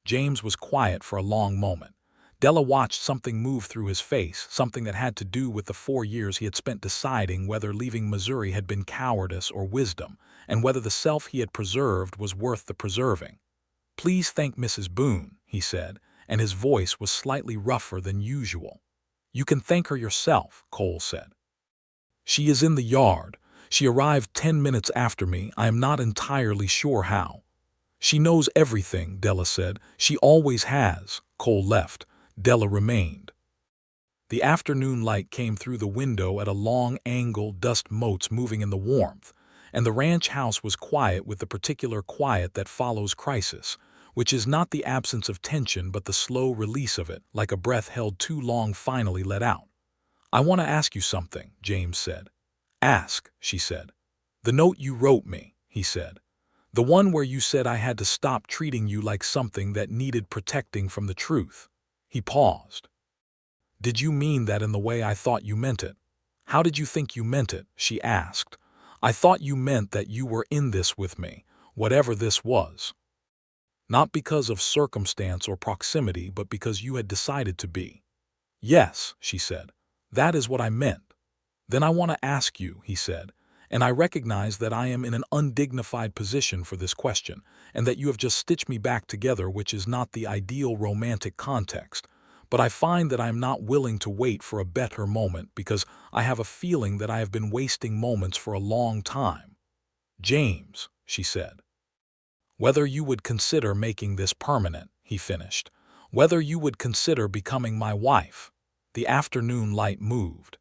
James was quiet for a long moment. Della watched something move through his face, something that had to do with the 4 years he had spent deciding whether leaving Missouri had been cowardice or wisdom, and whether the self he had preserved was worth the preserving. Please thank Mrs. Boone, he said, and his voice was slightly rougher than usual. You can thank her yourself, Cole said. She is in the yard. She arrived 10 minutes after me. I am not entirely sure how. She knows everything, Della said. She always has. Cole left. Della remained. The afternoon light came through the window at a long angle, dust motes moving in the warmth, and the ranch house was quiet with the particular quiet that follows crisis, which is not the absence of tension but the slow release of it, like a breath held too long finally let out. I want to ask you something, James said. Ask, she said. The note you wrote me, he said. The one where you said I had to stop treating you like something that needed protecting from the truth. He paused. Did you mean that in the way I thought you meant it? How did you think you meant it? She asked. I thought you meant that you were in this with me, whatever this was. Not because of circumstance or proximity, but because you had decided to be. Yes, she said. That is what I meant. Then I want to ask you, he said, and I recognize that I am in an undignified position for this question, and that you have just stitched me back together, which is not the ideal romantic context, but I find that I am not willing to wait for a better moment because I have a feeling that I have been wasting moments for a long time. James, she said. Whether you would consider making this permanent, he finished. Whether you would consider becoming my wife. The afternoon light moved.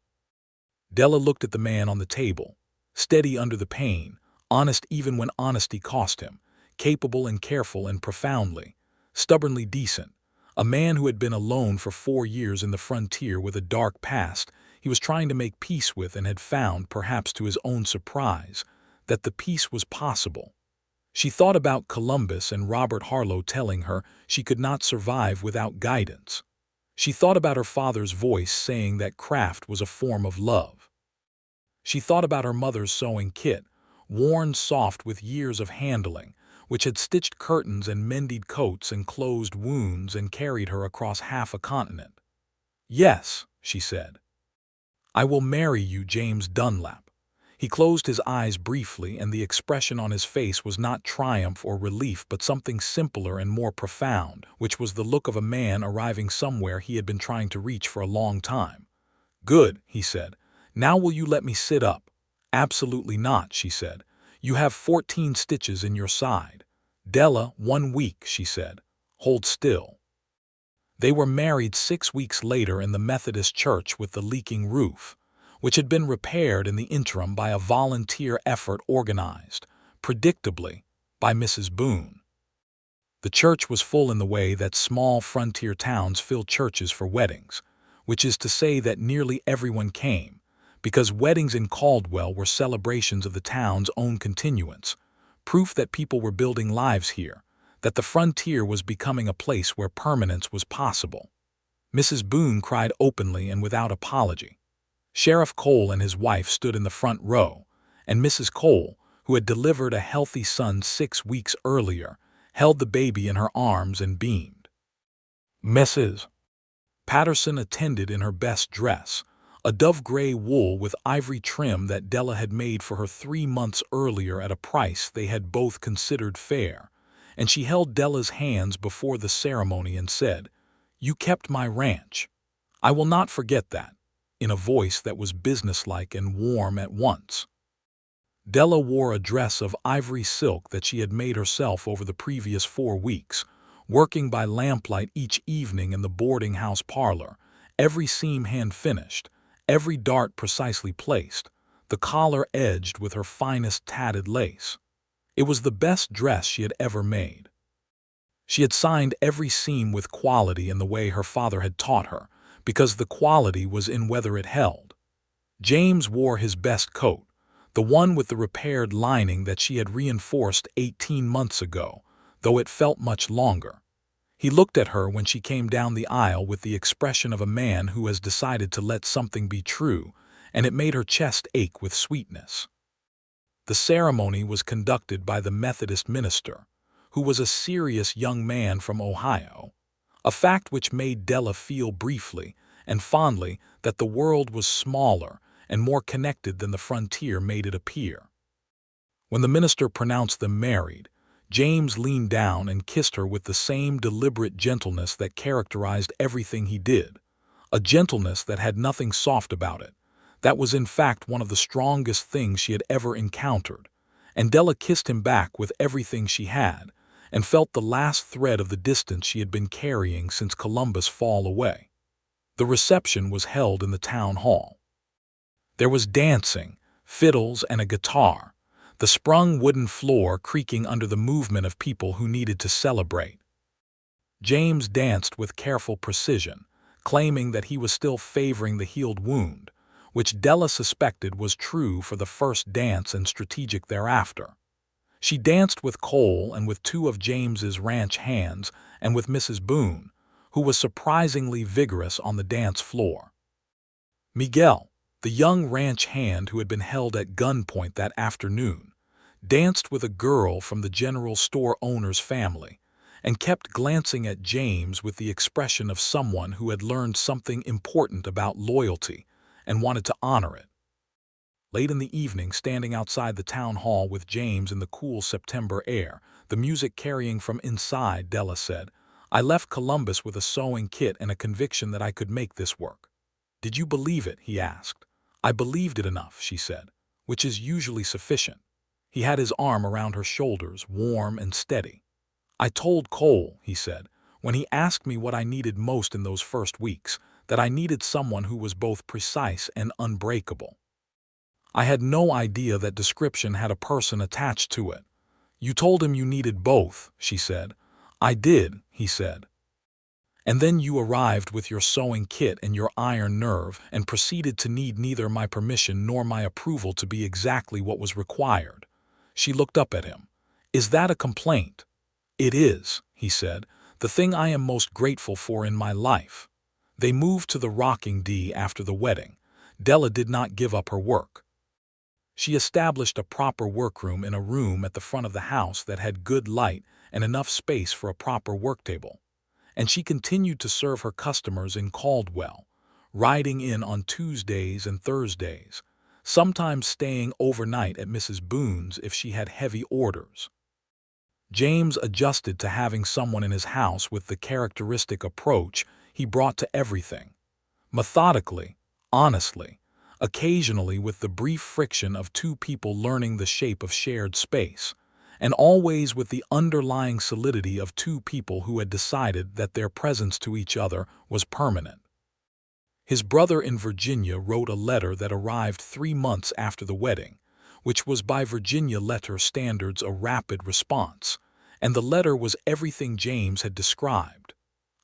Della looked at the man on the table, steady under the pain, honest even when honesty cost him, capable and careful and profoundly, stubbornly decent, a man who had been alone for 4 years in the frontier with a dark past he was trying to make peace with and had found, perhaps to his own surprise, that the peace was possible. She thought about Columbus and Robert Harlow telling her she could not survive without guidance. She thought about her father's voice saying that craft was a form of love. She thought about her mother's sewing kit, worn soft with years of handling, which had stitched curtains and mended coats and closed wounds and carried her across half a continent. Yes, she said. I will marry you, James Dunlap. He closed his eyes briefly, and the expression on his face was not triumph or relief but something simpler and more profound, which was the look of a man arriving somewhere he had been trying to reach for a long time. Good, he said. Now will you let me sit up? Absolutely not, she said. You have 14 stitches in your side. Della, 1 week, she said. Hold still. They were married 6 weeks later in the Methodist church with the leaking roof, which had been repaired in the interim by a volunteer effort organized, predictably, by Mrs. Boone. The church was full in the way that small frontier towns fill churches for weddings, which is to say that nearly everyone came, because weddings in Caldwell were celebrations of the town's own continuance, proof that people were building lives here, that the frontier was becoming a place where permanence was possible. Mrs. Boone cried openly and without apology. Sheriff Cole and his wife stood in the front row, and Mrs. Cole, who had delivered a healthy son 6 weeks earlier, held the baby in her arms and beamed. Mrs. Patterson attended in her best dress, a dove-gray wool with ivory trim that Della had made for her 3 months earlier at a price they had both considered fair, and she held Della's hands before the ceremony and said, "You kept my ranch. I will not forget that," in a voice that was businesslike and warm at once. Della wore a dress of ivory silk that she had made herself over the previous 4 weeks, working by lamplight each evening in the boarding house parlor, every seam hand-finished, every dart precisely placed, the collar edged with her finest tatted lace. It was the best dress she had ever made. She had signed every seam with quality in the way her father had taught her, because the quality was in whether it held. James wore his best coat, the one with the repaired lining that she had reinforced 18 months ago, though it felt much longer. He looked at her when she came down the aisle with the expression of a man who has decided to let something be true, and it made her chest ache with sweetness. The ceremony was conducted by the Methodist minister, who was a serious young man from Ohio, a fact which made Della feel briefly and fondly that the world was smaller and more connected than the frontier made it appear. When the minister pronounced them married, James leaned down and kissed her with the same deliberate gentleness that characterized everything he did, a gentleness that had nothing soft about it. That was in fact one of the strongest things she had ever encountered, and Della kissed him back with everything she had, and felt the last thread of the distance she had been carrying since Columbus fall away. The reception was held in the town hall. There was dancing, fiddles, and a guitar, the sprung wooden floor creaking under the movement of people who needed to celebrate. James danced with careful precision, claiming that he was still favoring the healed wound, which Della suspected was true for the first dance and strategic thereafter. She danced with Cole and with two of James's ranch hands and with Mrs. Boone, who was surprisingly vigorous on the dance floor. Miguel, the young ranch hand who had been held at gunpoint that afternoon, danced with a girl from the general store owner's family and kept glancing at James with the expression of someone who had learned something important about loyalty and wanted to honor it. Late in the evening, standing outside the town hall with James in the cool September air, the music carrying from inside, Della said, "I left Columbus with a sewing kit and a conviction that I could make this work." "Did you believe it?" he asked. "I believed it enough," she said, "which is usually sufficient." He had his arm around her shoulders, warm and steady. "I told Cole," he said, "when he asked me what I needed most in those first weeks, that I needed someone who was both precise and unbreakable. I had no idea that description had a person attached to it." "You told him you needed both," she said. "I did," he said. "And then you arrived with your sewing kit and your iron nerve and proceeded to need neither my permission nor my approval to be exactly what was required." She looked up at him. "Is that a complaint?" "It is," he said, "the thing I am most grateful for in my life." They moved to the rocking D after the wedding. Della did not give up her work. She established a proper workroom in a room at the front of the house that had good light and enough space for a proper worktable. And she continued to serve her customers in Caldwell, riding in on Tuesdays and Thursdays, sometimes staying overnight at Mrs. Boone's if she had heavy orders. James adjusted to having someone in his house with the characteristic approach he brought to everything. Methodically, honestly, occasionally with the brief friction of two people learning the shape of shared space, and always with the underlying solidity of two people who had decided that their presence to each other was permanent. His brother in Virginia wrote a letter that arrived 3 months after the wedding, which was by Virginia letter standards a rapid response, and the letter was everything James had described.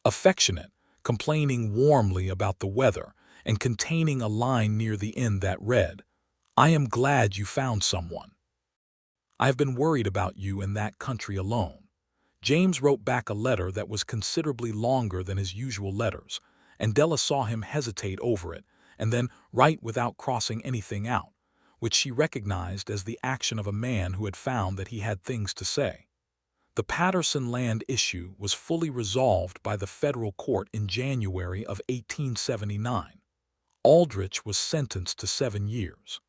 Affectionate, complaining warmly about the weather, and containing a line near the end that read, "I am glad you found someone. I have been worried about you in that country alone." James wrote back a letter that was considerably longer than his usual letters, and Della saw him hesitate over it, and then write without crossing anything out, which she recognized as the action of a man who had found that he had things to say. The Patterson land issue was fully resolved by the federal court in January of 1879. Aldrich was sentenced to 7 years.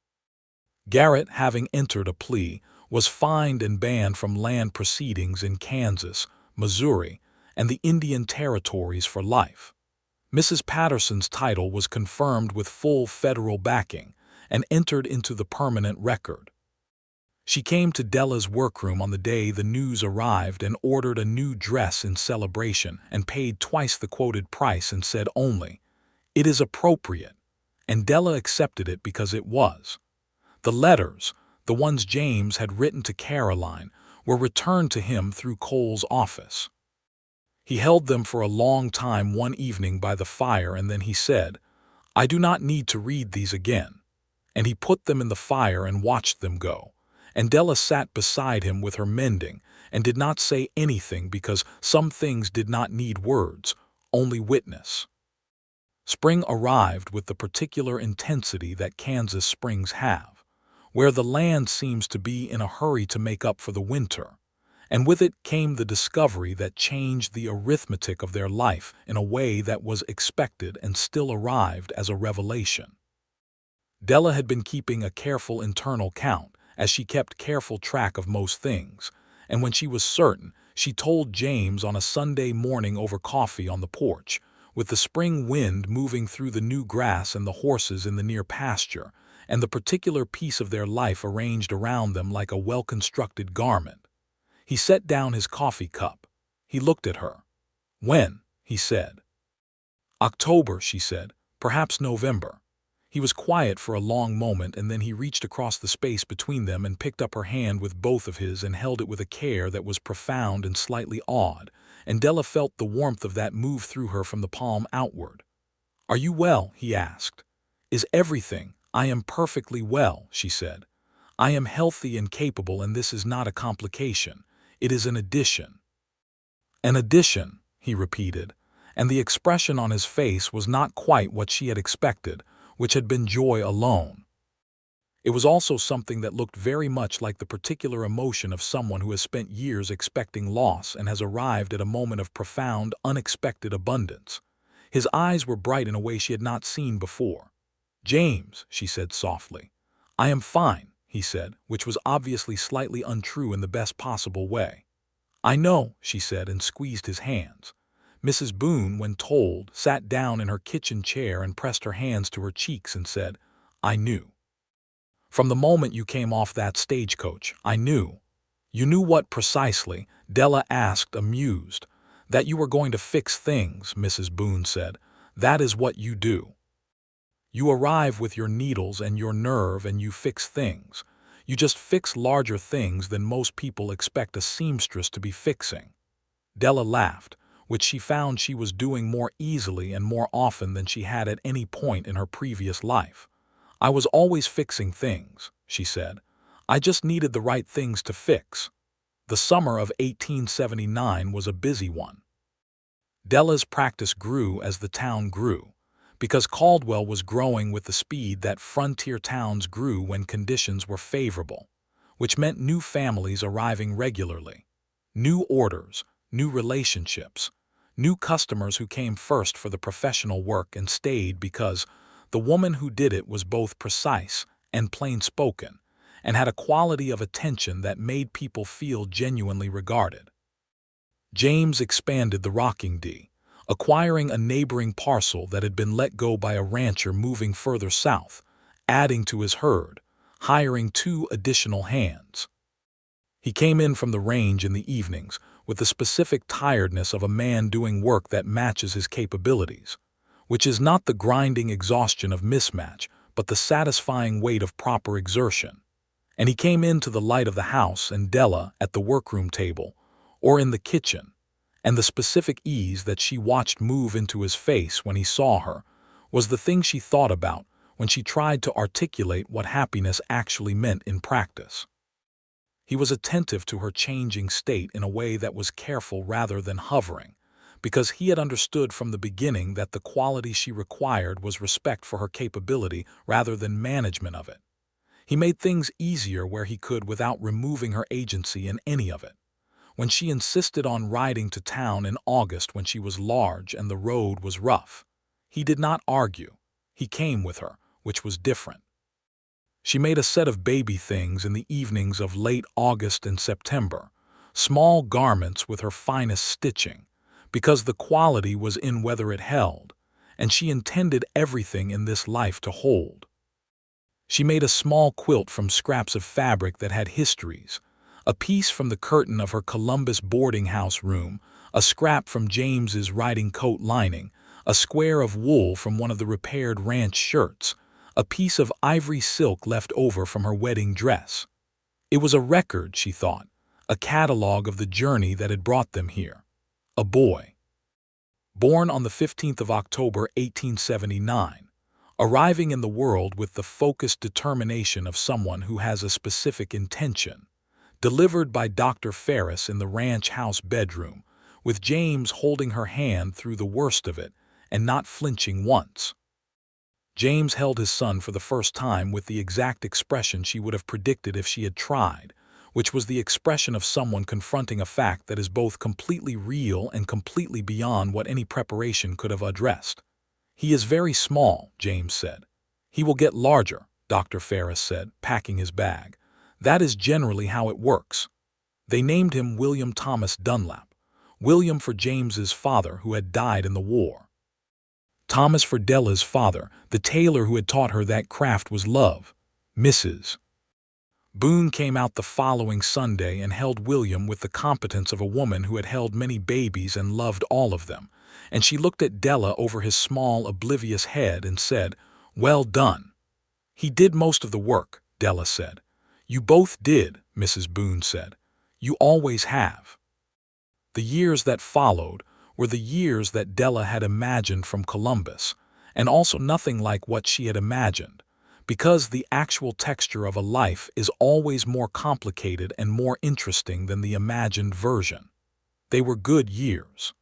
Garrett, having entered a plea, was fined and banned from land proceedings in Kansas, Missouri, and the Indian Territories for life. Mrs. Patterson's title was confirmed with full federal backing and entered into the permanent record. She came to Della's workroom on the day the news arrived and ordered a new dress in celebration and paid twice the quoted price and said only, "It is appropriate," and Della accepted it because it was. The letters, the ones James had written to Caroline, were returned to him through Cole's office. He held them for a long time one evening by the fire, and then he said, "I do not need to read these again." And he put them in the fire and watched them go. And Della sat beside him with her mending and did not say anything because some things did not need words, only witness. Spring arrived with the particular intensity that Kansas springs have, where the land seems to be in a hurry to make up for the winter, and with it came the discovery that changed the arithmetic of their life in a way that was expected and still arrived as a revelation. Della had been keeping a careful internal count, as she kept careful track of most things, and when she was certain, she told James on a Sunday morning over coffee on the porch, with the spring wind moving through the new grass and the horses in the near pasture, and the particular piece of their life arranged around them like a well-constructed garment. He set down his coffee cup. He looked at her. "When?" he said. "October," she said. "Perhaps November." He was quiet for a long moment, and then he reached across the space between them and picked up her hand with both of his and held it with a care that was profound and slightly awed, and Della felt the warmth of that move through her from the palm outward. "Are you well?" he asked. "Is everything—" "I am perfectly well," she said. "I am healthy and capable, and this is not a complication. It is an addition." "An addition," he repeated, and the expression on his face was not quite what she had expected, which had been joy alone. It was also something that looked very much like the particular emotion of someone who has spent years expecting loss and has arrived at a moment of profound, unexpected abundance. His eyes were bright in a way she had not seen before. "James," she said softly. "I am fine," he said, which was obviously slightly untrue in the best possible way. "I know," she said, and squeezed his hands. Mrs. Boone, when told, sat down in her kitchen chair and pressed her hands to her cheeks and said, "I knew. From the moment you came off that stagecoach, I knew." "You knew what precisely?" Della asked, amused. "That you were going to fix things," Mrs. Boone said. "That is what you do. You arrive with your needles and your nerve and you fix things. You just fix larger things than most people expect a seamstress to be fixing." Della laughed, which she found she was doing more easily and more often than she had at any point in her previous life. "I was always fixing things," she said. "I just needed the right things to fix." The summer of 1879 was a busy one. Della's practice grew as the town grew, because Caldwell was growing with the speed that frontier towns grew when conditions were favorable, which meant new families arriving regularly, new orders, new relationships, new customers who came first for the professional work and stayed because the woman who did it was both precise and plain-spoken and had a quality of attention that made people feel genuinely regarded. James expanded the rocking D, acquiring a neighboring parcel that had been let go by a rancher moving further south, adding to his herd, hiring 2 additional hands. He came in from the range in the evenings with the specific tiredness of a man doing work that matches his capabilities, which is not the grinding exhaustion of mismatch, but the satisfying weight of proper exertion. And he came into the light of the house and Della at the workroom table, or in the kitchen, and the specific ease that she watched move into his face when he saw her was the thing she thought about when she tried to articulate what happiness actually meant in practice. He was attentive to her changing state in a way that was careful rather than hovering, because he had understood from the beginning that the quality she required was respect for her capability rather than management of it. He made things easier where he could without removing her agency in any of it. When she insisted on riding to town in August when she was large and the road was rough, he did not argue. He came with her, which was different. She made a set of baby things in the evenings of late August and September, small garments with her finest stitching, because the quality was in whether it held, and she intended everything in this life to hold. She made a small quilt from scraps of fabric that had histories, a piece from the curtain of her Columbus boarding house room, a scrap from James's riding coat lining, a square of wool from one of the repaired ranch shirts, a piece of ivory silk left over from her wedding dress. It was a record, she thought, a catalog of the journey that had brought them here. A boy. Born on the 15th of October, 1879, arriving in the world with the focused determination of someone who has a specific intention, delivered by Dr. Ferris in the ranch house bedroom, with James holding her hand through the worst of it and not flinching once. James held his son for the first time with the exact expression she would have predicted if she had tried, which was the expression of someone confronting a fact that is both completely real and completely beyond what any preparation could have addressed. "He is very small," James said. "He will get larger," Dr. Ferris said, packing his bag. "That is generally how it works." They named him William Thomas Dunlap, William for James's father who had died in the war. Thomas for Della's father, the tailor who had taught her that craft was love. Mrs. Boone came out the following Sunday and held William with the competence of a woman who had held many babies and loved all of them, and she looked at Della over his small, oblivious head and said, "Well done." "He did most of the work," Della said. "You both did," Mrs. Boone said. "You always have." The years that followed were the years that Della had imagined from Columbus, and also nothing like what she had imagined, because the actual texture of a life is always more complicated and more interesting than the imagined version. They were good years.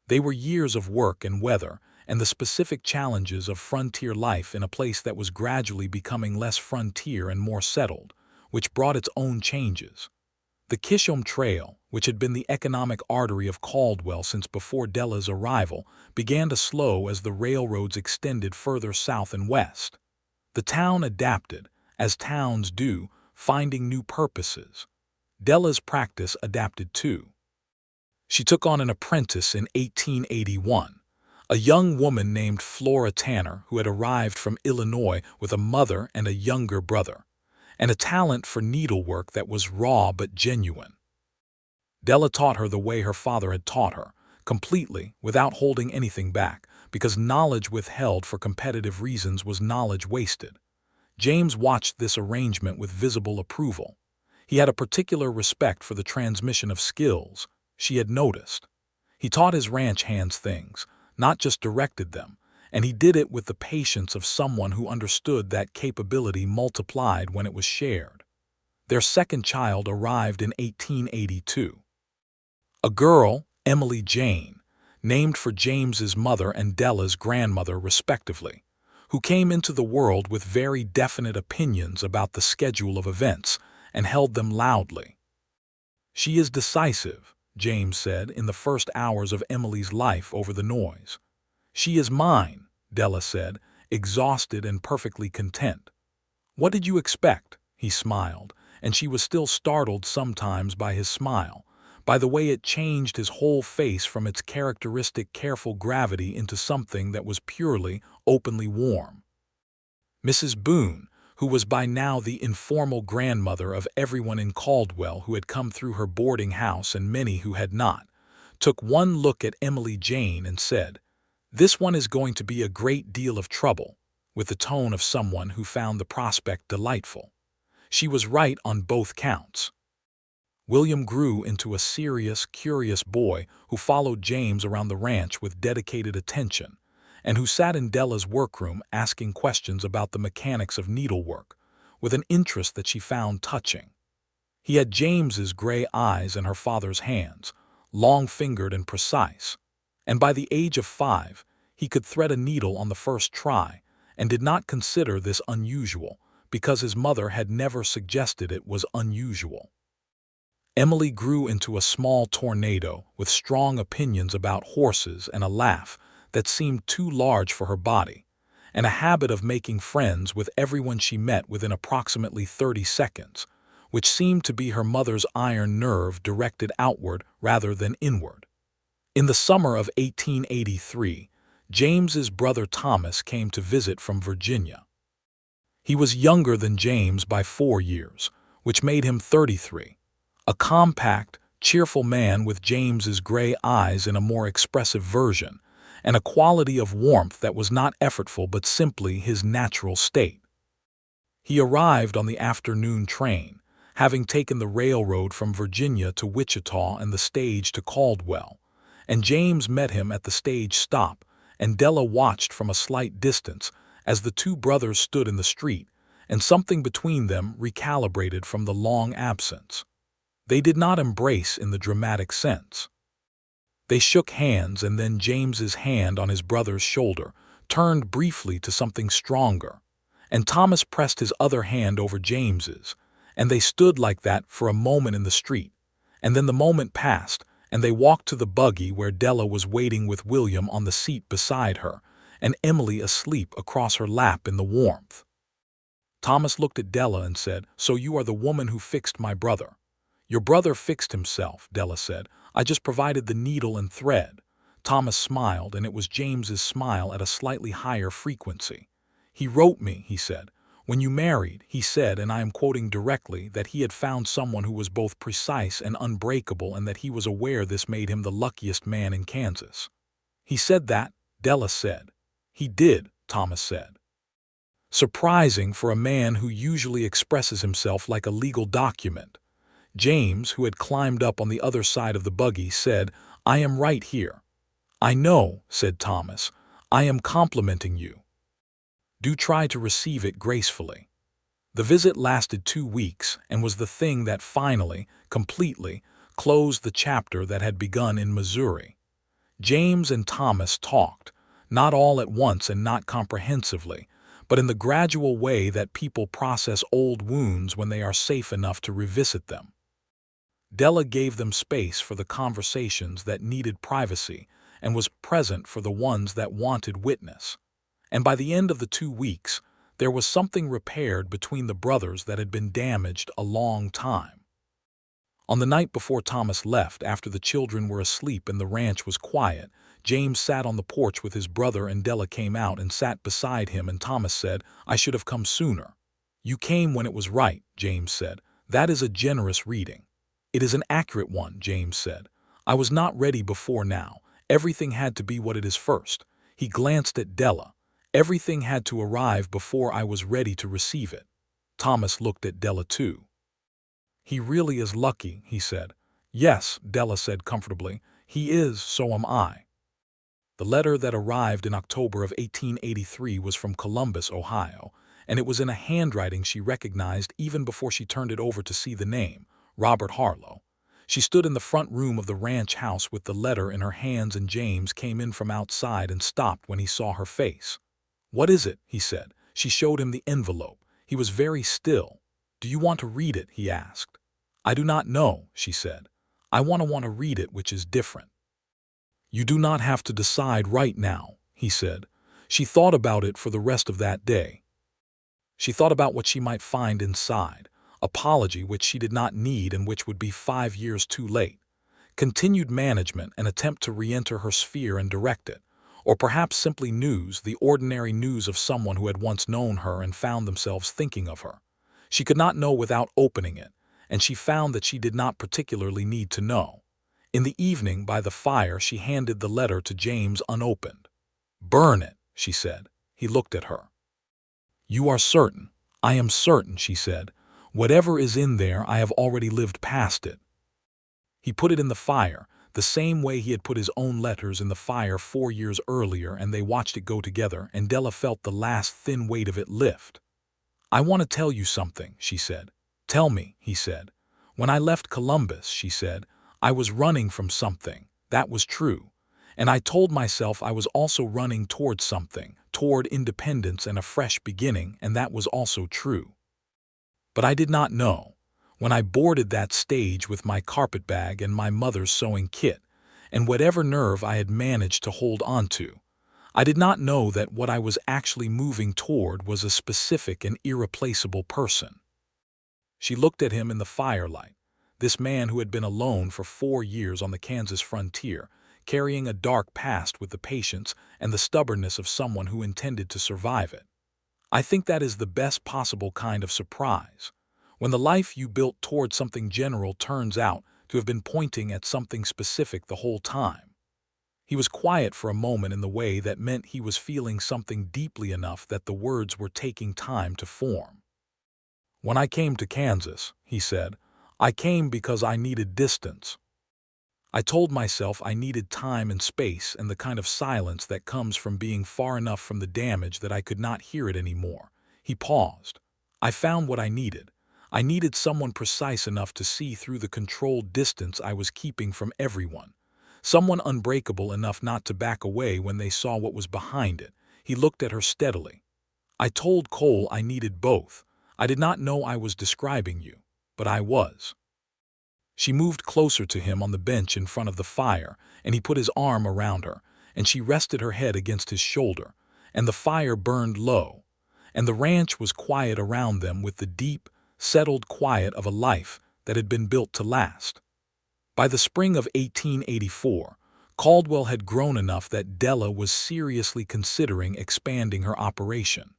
They were years of work and weather and the specific challenges of frontier life in a place that was gradually becoming less frontier and more settled, which brought its own changes. The Kishom Trail, which had been the economic artery of Caldwell since before Della's arrival, began to slow as the railroads extended further south and west. The town adapted, as towns do, finding new purposes. Della's practice adapted too. She took on an apprentice in 1881, a young woman named Flora Tanner who had arrived from Illinois with a mother and a younger brother, and a talent for needlework that was raw but genuine. Della taught her the way her father had taught her, completely, without holding anything back, because knowledge withheld for competitive reasons was knowledge wasted. James watched this arrangement with visible approval. He had a particular respect for the transmission of skills, she had noticed. He taught his ranch hands things, not just directed them, and he did it with the patience of someone who understood that capability multiplied when it was shared. Their second child arrived in 1882. A girl, Emily Jane, named for James's mother and Della's grandmother respectively, who came into the world with very definite opinions about the schedule of events and held them loudly. "She is decisive," James said in the first hours of Emily's life over the noise. "She is mine," Della said, exhausted and perfectly content. "What did you expect?" He smiled, and she was still startled sometimes by his smile, by the way it changed his whole face from its characteristic careful gravity into something that was purely, openly warm. Mrs. Boone, who was by now the informal grandmother of everyone in Caldwell who had come through her boarding house and many who had not, took one look at Emily Jane and said, "This one is going to be a great deal of trouble," with the tone of someone who found the prospect delightful. She was right on both counts. William grew into a serious, curious boy who followed James around the ranch with dedicated attention, and who sat in Della's workroom asking questions about the mechanics of needlework, with an interest that she found touching. He had James's gray eyes and her father's hands, long-fingered and precise, and by the age of 5, he could thread a needle on the first try, and did not consider this unusual, because his mother had never suggested it was unusual. Emily grew into a small tornado with strong opinions about horses and a laugh that seemed too large for her body, and a habit of making friends with everyone she met within approximately 30 seconds, which seemed to be her mother's iron nerve directed outward rather than inward. In the summer of 1883, James's brother Thomas came to visit from Virginia. He was younger than James by 4 years, which made him 33. A compact, cheerful man with James's gray eyes in a more expressive version, and a quality of warmth that was not effortful but simply his natural state. He arrived on the afternoon train, having taken the railroad from Virginia to Wichita and the stage to Caldwell, and James met him at the stage stop, and Della watched from a slight distance as the two brothers stood in the street, and something between them recalibrated from the long absence. They did not embrace in the dramatic sense. They shook hands, and then James's hand on his brother's shoulder turned briefly to something stronger, and Thomas pressed his other hand over James's, and they stood like that for a moment in the street, and then the moment passed, and they walked to the buggy where Della was waiting with William on the seat beside her, and Emily asleep across her lap in the warmth. Thomas looked at Della and said, "So you are the woman who fixed my brother." "Your brother fixed himself," Della said. "I just provided the needle and thread." Thomas smiled, and it was James's smile at a slightly higher frequency. "He wrote me," he said. "When you married, he said, and I am quoting directly, that he had found someone who was both precise and unbreakable, and that he was aware this made him the luckiest man in Kansas." "He said that?" Della said. "He did," Thomas said. Surprising for a man who usually expresses himself like a legal document. James, who had climbed up on the other side of the buggy, said, "I am right here." "I know," said Thomas. "I am complimenting you. Do try to receive it gracefully." The visit lasted 2 weeks and was the thing that finally, completely, closed the chapter that had begun in Missouri. James and Thomas talked, not all at once and not comprehensively, but in the gradual way that people process old wounds when they are safe enough to revisit them. Della gave them space for the conversations that needed privacy and was present for the ones that wanted witness. And by the end of the 2 weeks, there was something repaired between the brothers that had been damaged a long time. On the night before Thomas left, after the children were asleep and the ranch was quiet, James sat on the porch with his brother, and Della came out and sat beside him, and Thomas said, "I should have come sooner." "You came when it was right," James said. "That is a generous reading." "It is an accurate one," James said. "I was not ready before now. Everything had to be what it is first." He glanced at Della. "Everything had to arrive before I was ready to receive it." Thomas looked at Della too. "He really is lucky," he said. "Yes," Della said comfortably. "He is, so am I." The letter that arrived in October of 1883 was from Columbus, Ohio, and it was in a handwriting she recognized even before she turned it over to see the name, Robert Harlow. She stood in the front room of the ranch house with the letter in her hands, and James came in from outside and stopped when he saw her face. "What is it?" he said. She showed him the envelope. He was very still. "Do you want to read it?" he asked. "I do not know," she said. "I want to read it, which is different." "You do not have to decide right now," he said. She thought about it for the rest of that day. She thought about what she might find inside. Apology, which she did not need and which would be 5 years too late. Continued management, an attempt to re-enter her sphere and direct it. Or perhaps simply news, the ordinary news of someone who had once known her and found themselves thinking of her. She could not know without opening it, and she found that she did not particularly need to know. In the evening, by the fire, she handed the letter to James unopened. "Burn it," she said. He looked at her. "You are certain?" "I am certain," she said. "Whatever is in there, I have already lived past it." He put it in the fire, the same way he had put his own letters in the fire 4 years earlier, and they watched it go together, and Della felt the last thin weight of it lift. "I want to tell you something," she said. "Tell me," he said. "When I left Columbus," she said, "I was running from something. That was true. And I told myself I was also running toward something, toward independence and a fresh beginning, and that was also true. But I did not know, when I boarded that stage with my carpetbag and my mother's sewing kit, and whatever nerve I had managed to hold onto, I did not know that what I was actually moving toward was a specific and irreplaceable person." She looked at him in the firelight, this man who had been alone for 4 years on the Kansas frontier, carrying a dark past with the patience and the stubbornness of someone who intended to survive it. I think that is the best possible kind of surprise. When the life you built toward something general turns out to have been pointing at something specific the whole time. He was quiet for a moment in the way that meant he was feeling something deeply enough that the words were taking time to form. When I came to Kansas, he said, I came because I needed distance. I told myself I needed time and space and the kind of silence that comes from being far enough from the damage that I could not hear it anymore. He paused. I found what I needed. I needed someone precise enough to see through the controlled distance I was keeping from everyone. Someone unbreakable enough not to back away when they saw what was behind it. He looked at her steadily. I told Cole I needed both. I did not know I was describing you, but I was. She moved closer to him on the bench in front of the fire, and he put his arm around her, and she rested her head against his shoulder, and the fire burned low, and the ranch was quiet around them with the deep, settled quiet of a life that had been built to last. By the spring of 1884, Caldwell had grown enough that Della was seriously considering expanding her operation.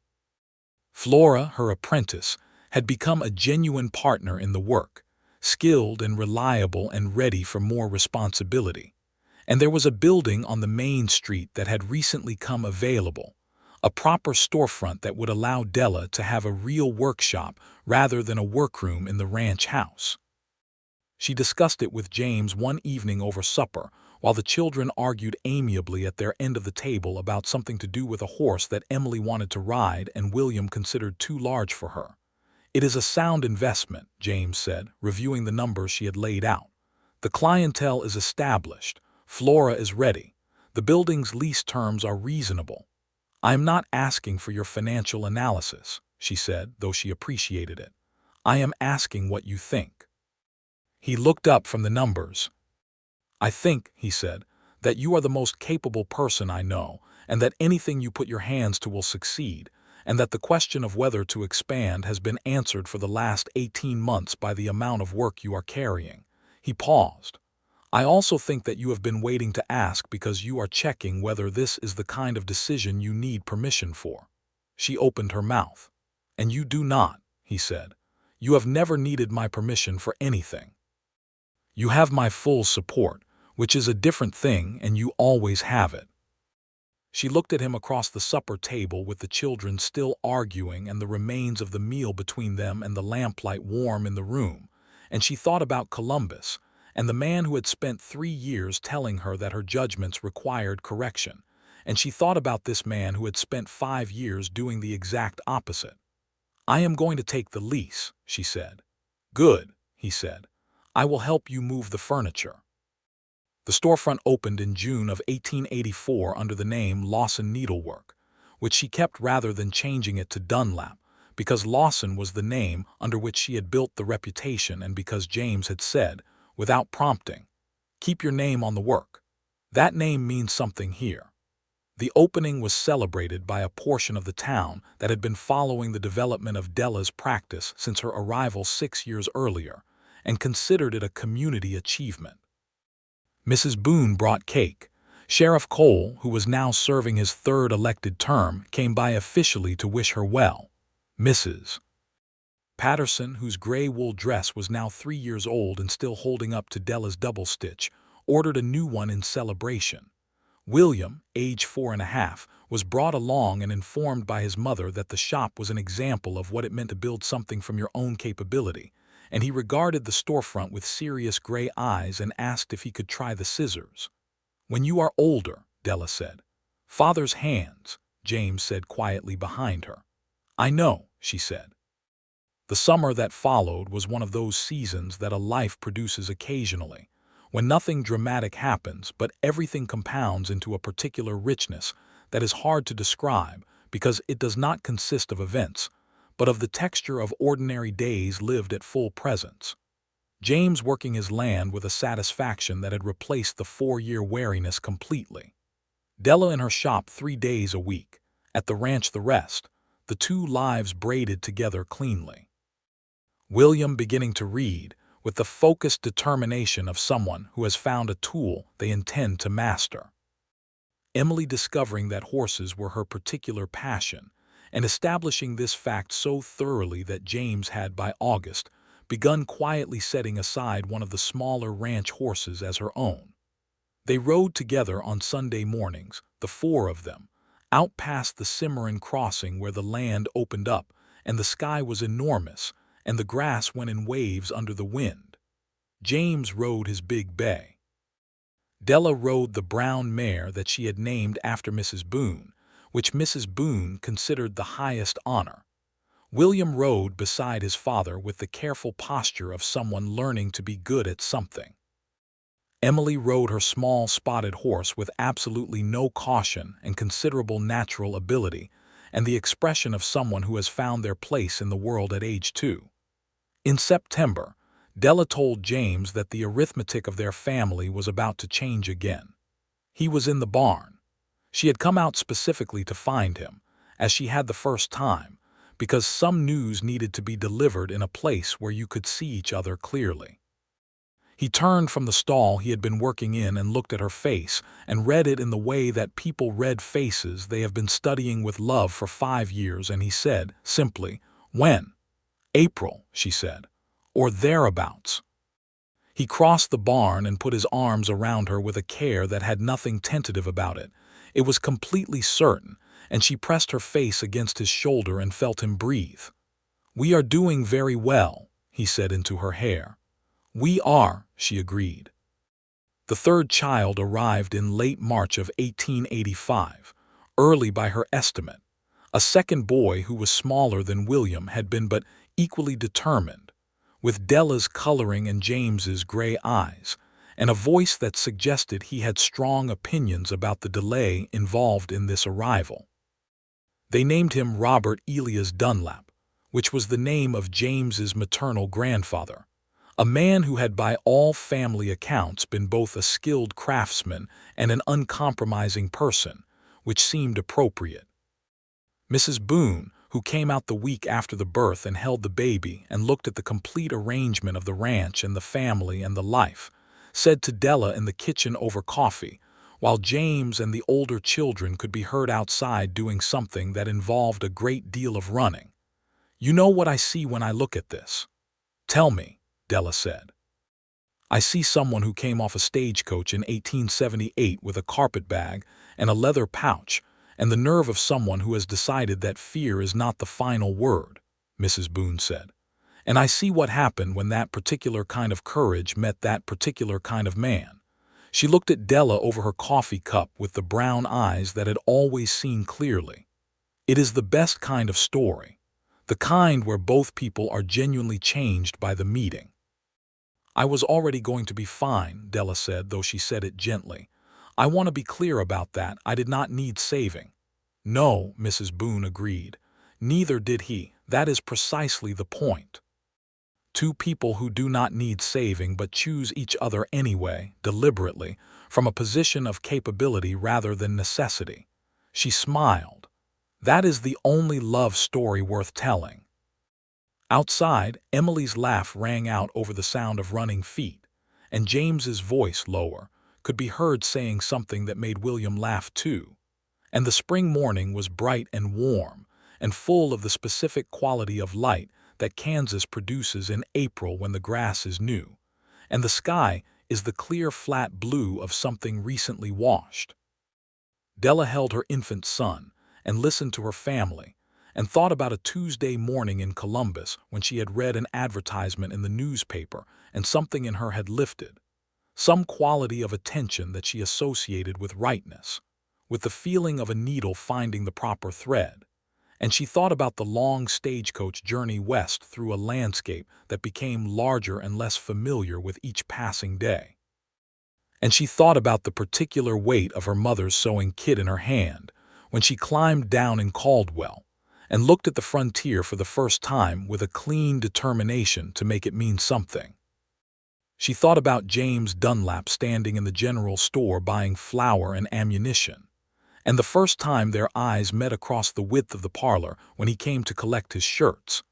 Flora, her apprentice, had become a genuine partner in the work, skilled and reliable and ready for more responsibility. And there was a building on the main street that had recently come available, a proper storefront that would allow Della to have a real workshop rather than a workroom in the ranch house. She discussed it with James one evening over supper, while the children argued amiably at their end of the table about something to do with a horse that Emily wanted to ride and William considered too large for her. It is a sound investment, James said, reviewing the numbers she had laid out. The clientele is established. Flora is ready. The building's lease terms are reasonable. I am not asking for your financial analysis, she said, though she appreciated it. I am asking what you think. He looked up from the numbers. I think, he said, that you are the most capable person I know, and that anything you put your hands to will succeed, and that the question of whether to expand has been answered for the last 18 months by the amount of work you are carrying. He paused. I also think that you have been waiting to ask because you are checking whether this is the kind of decision you need permission for. She opened her mouth. And you do not, he said. You have never needed my permission for anything. You have my full support, which is a different thing, and you always have it. She looked at him across the supper table with the children still arguing and the remains of the meal between them and the lamplight warm in the room, and she thought about Columbus and the man who had spent 3 years telling her that her judgments required correction, and she thought about this man who had spent 5 years doing the exact opposite. I am going to take the lease, she said. Good, he said. I will help you move the furniture. The storefront opened in June of 1884 under the name Lawson Needlework, which she kept rather than changing it to Dunlap, because Lawson was the name under which she had built the reputation and because James had said, without prompting, keep your name on the work. That name means something here. The opening was celebrated by a portion of the town that had been following the development of Della's practice since her arrival 6 years earlier, and considered it a community achievement. Mrs. Boone brought cake. Sheriff Cole, who was now serving his 3rd elected term, came by officially to wish her well. Mrs. Patterson, whose gray wool dress was now 3 years old and still holding up to Della's double stitch, ordered a new one in celebration. William, age 4.5, was brought along and informed by his mother that the shop was an example of what it meant to build something from your own capability, and he regarded the storefront with serious gray eyes and asked if he could try the scissors. When you are older, Della said. Father's hands, James said quietly behind her. I know, she said. The summer that followed was one of those seasons that a life produces occasionally, when nothing dramatic happens but everything compounds into a particular richness that is hard to describe because it does not consist of events, but of the texture of ordinary days lived at full presence. James working his land with a satisfaction that had replaced the 4-year weariness completely. Della in her shop 3 days a week, at the ranch the rest, the two lives braided together cleanly. William beginning to read, with the focused determination of someone who has found a tool they intend to master. Emily discovering that horses were her particular passion, and establishing this fact so thoroughly that James had, by August, begun quietly setting aside one of the smaller ranch horses as her own. They rode together on Sunday mornings, the four of them, out past the Cimarron crossing where the land opened up and the sky was enormous and the grass went in waves under the wind. James rode his big bay. Della rode the brown mare that she had named after Mrs. Boone, which Mrs. Boone considered the highest honor. William rode beside his father with the careful posture of someone learning to be good at something. Emily rode her small spotted horse with absolutely no caution and considerable natural ability, and the expression of someone who has found their place in the world at age 2. In September, Della told James that the arithmetic of their family was about to change again. He was in the barn. She had come out specifically to find him, as she had the first time, because some news needed to be delivered in a place where you could see each other clearly. He turned from the stall he had been working in and looked at her face and read it in the way that people read faces they have been studying with love for 5 years, and he said, simply, "When?" "April," she said, "or thereabouts." He crossed the barn and put his arms around her with a care that had nothing tentative about it. It was completely certain, and she pressed her face against his shoulder and felt him breathe. "We are doing very well," he said into her hair. "We are," she agreed. The third child arrived in late March of 1885, early by her estimate. A second boy who was smaller than William had been but equally determined, with Della's coloring and James's gray eyes, and a voice that suggested he had strong opinions about the delay involved in this arrival. They named him Robert Elias Dunlap, which was the name of James's maternal grandfather, a man who had by all family accounts been both a skilled craftsman and an uncompromising person, which seemed appropriate. Mrs. Boone, who came out the week after the birth and held the baby and looked at the complete arrangement of the ranch and the family and the life, said to Della in the kitchen over coffee, while James and the older children could be heard outside doing something that involved a great deal of running, "You know what I see when I look at this?" "Tell me," Della said. "I see someone who came off a stagecoach in 1878 with a carpet bag and a leather pouch, and the nerve of someone who has decided that fear is not the final word," Mrs. Boone said. "And I see what happened when that particular kind of courage met that particular kind of man." She looked at Della over her coffee cup with the brown eyes that had always seen clearly. "It is the best kind of story, the kind where both people are genuinely changed by the meeting." "I was already going to be fine," Della said, though she said it gently. "I want to be clear about that. I did not need saving." "No," Mrs. Boone agreed. "Neither did he. That is precisely the point. Two people who do not need saving but choose each other anyway, deliberately, from a position of capability rather than necessity." She smiled. "That is the only love story worth telling." Outside, Emily's laugh rang out over the sound of running feet, and James's voice, lower, could be heard saying something that made William laugh too. And the spring morning was bright and warm, and full of the specific quality of light that Kansas produces in April when the grass is new, and the sky is the clear flat blue of something recently washed. Della held her infant son and listened to her family, and thought about a Tuesday morning in Columbus when she had read an advertisement in the newspaper and something in her had lifted, some quality of attention that she associated with rightness, with the feeling of a needle finding the proper thread. And she thought about the long stagecoach journey west through a landscape that became larger and less familiar with each passing day. And she thought about the particular weight of her mother's sewing kit in her hand when she climbed down in Caldwell and looked at the frontier for the first time with a clean determination to make it mean something. She thought about James Dunlap standing in the general store buying flour and ammunition, and the first time their eyes met across the width of the parlor when he came to collect his shirts,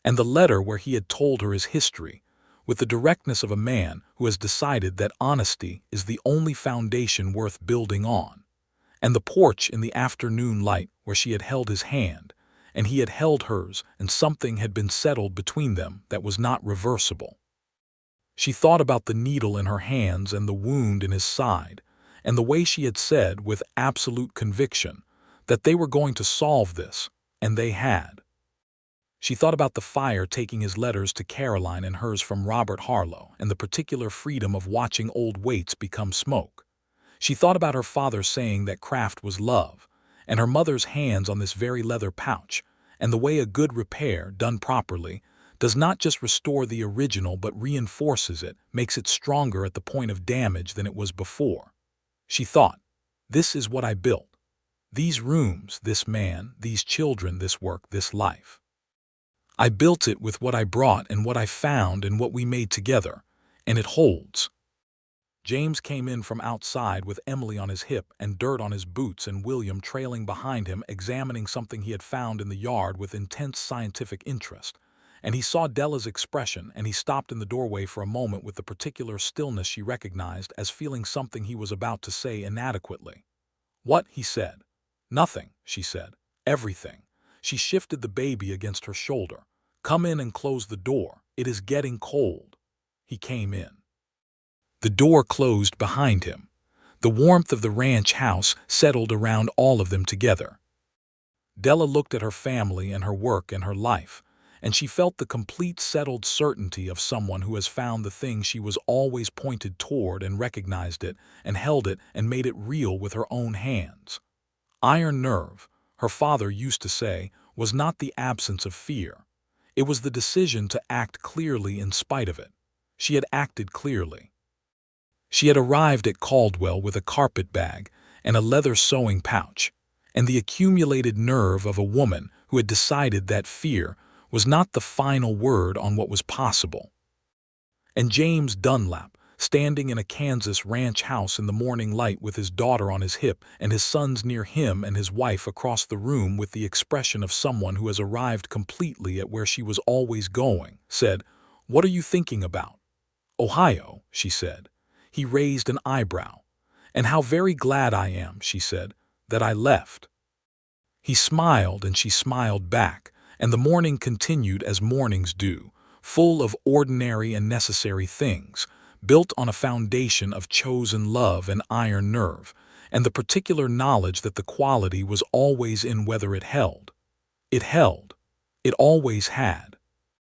and the letter where he had told her his history, with the directness of a man who has decided that honesty is the only foundation worth building on, and the porch in the afternoon light where she had held his hand, and he had held hers, and something had been settled between them that was not reversible. She thought about the needle in her hands and the wound in his side, and the way she had said with absolute conviction that they were going to solve this, and they had. She thought about the fire taking his letters to Caroline and hers from Robert Harlow, and the particular freedom of watching old weights become smoke. She thought about her father saying that craft was love, and her mother's hands on this very leather pouch, and the way a good repair, done properly, does not just restore the original but reinforces it, makes it stronger at the point of damage than it was before. She thought, this is what I built. These rooms, this man, these children, this work, this life. I built it with what I brought and what I found and what we made together, and it holds. James came in from outside with Emily on his hip and dirt on his boots and William trailing behind him, examining something he had found in the yard with intense scientific interest. And he saw Della's expression, and he stopped in the doorway for a moment with the particular stillness she recognized as feeling something he was about to say inadequately. "What?" he said. "Nothing," she said. "Everything." She shifted the baby against her shoulder. "Come in and close the door. It is getting cold." He came in. The door closed behind him. The warmth of the ranch house settled around all of them together. Della looked at her family and her work and her life, and she felt the complete settled certainty of someone who has found the thing she was always pointed toward and recognized it and held it and made it real with her own hands. Iron nerve, her father used to say, was not the absence of fear. It was the decision to act clearly in spite of it. She had acted clearly. She had arrived at Caldwell with a carpet bag and a leather sewing pouch, and the accumulated nerve of a woman who had decided that fear was not the final word on what was possible. And James Dunlap, standing in a Kansas ranch house in the morning light with his daughter on his hip and his sons near him and his wife across the room with the expression of someone who has arrived completely at where she was always going, said, "What are you thinking about?" "Ohio," she said. He raised an eyebrow. "And how very glad I am," she said, "that I left." He smiled and she smiled back, and the morning continued as mornings do, full of ordinary and necessary things, built on a foundation of chosen love and iron nerve, and the particular knowledge that the quality was always in whether it held. It held. It always had.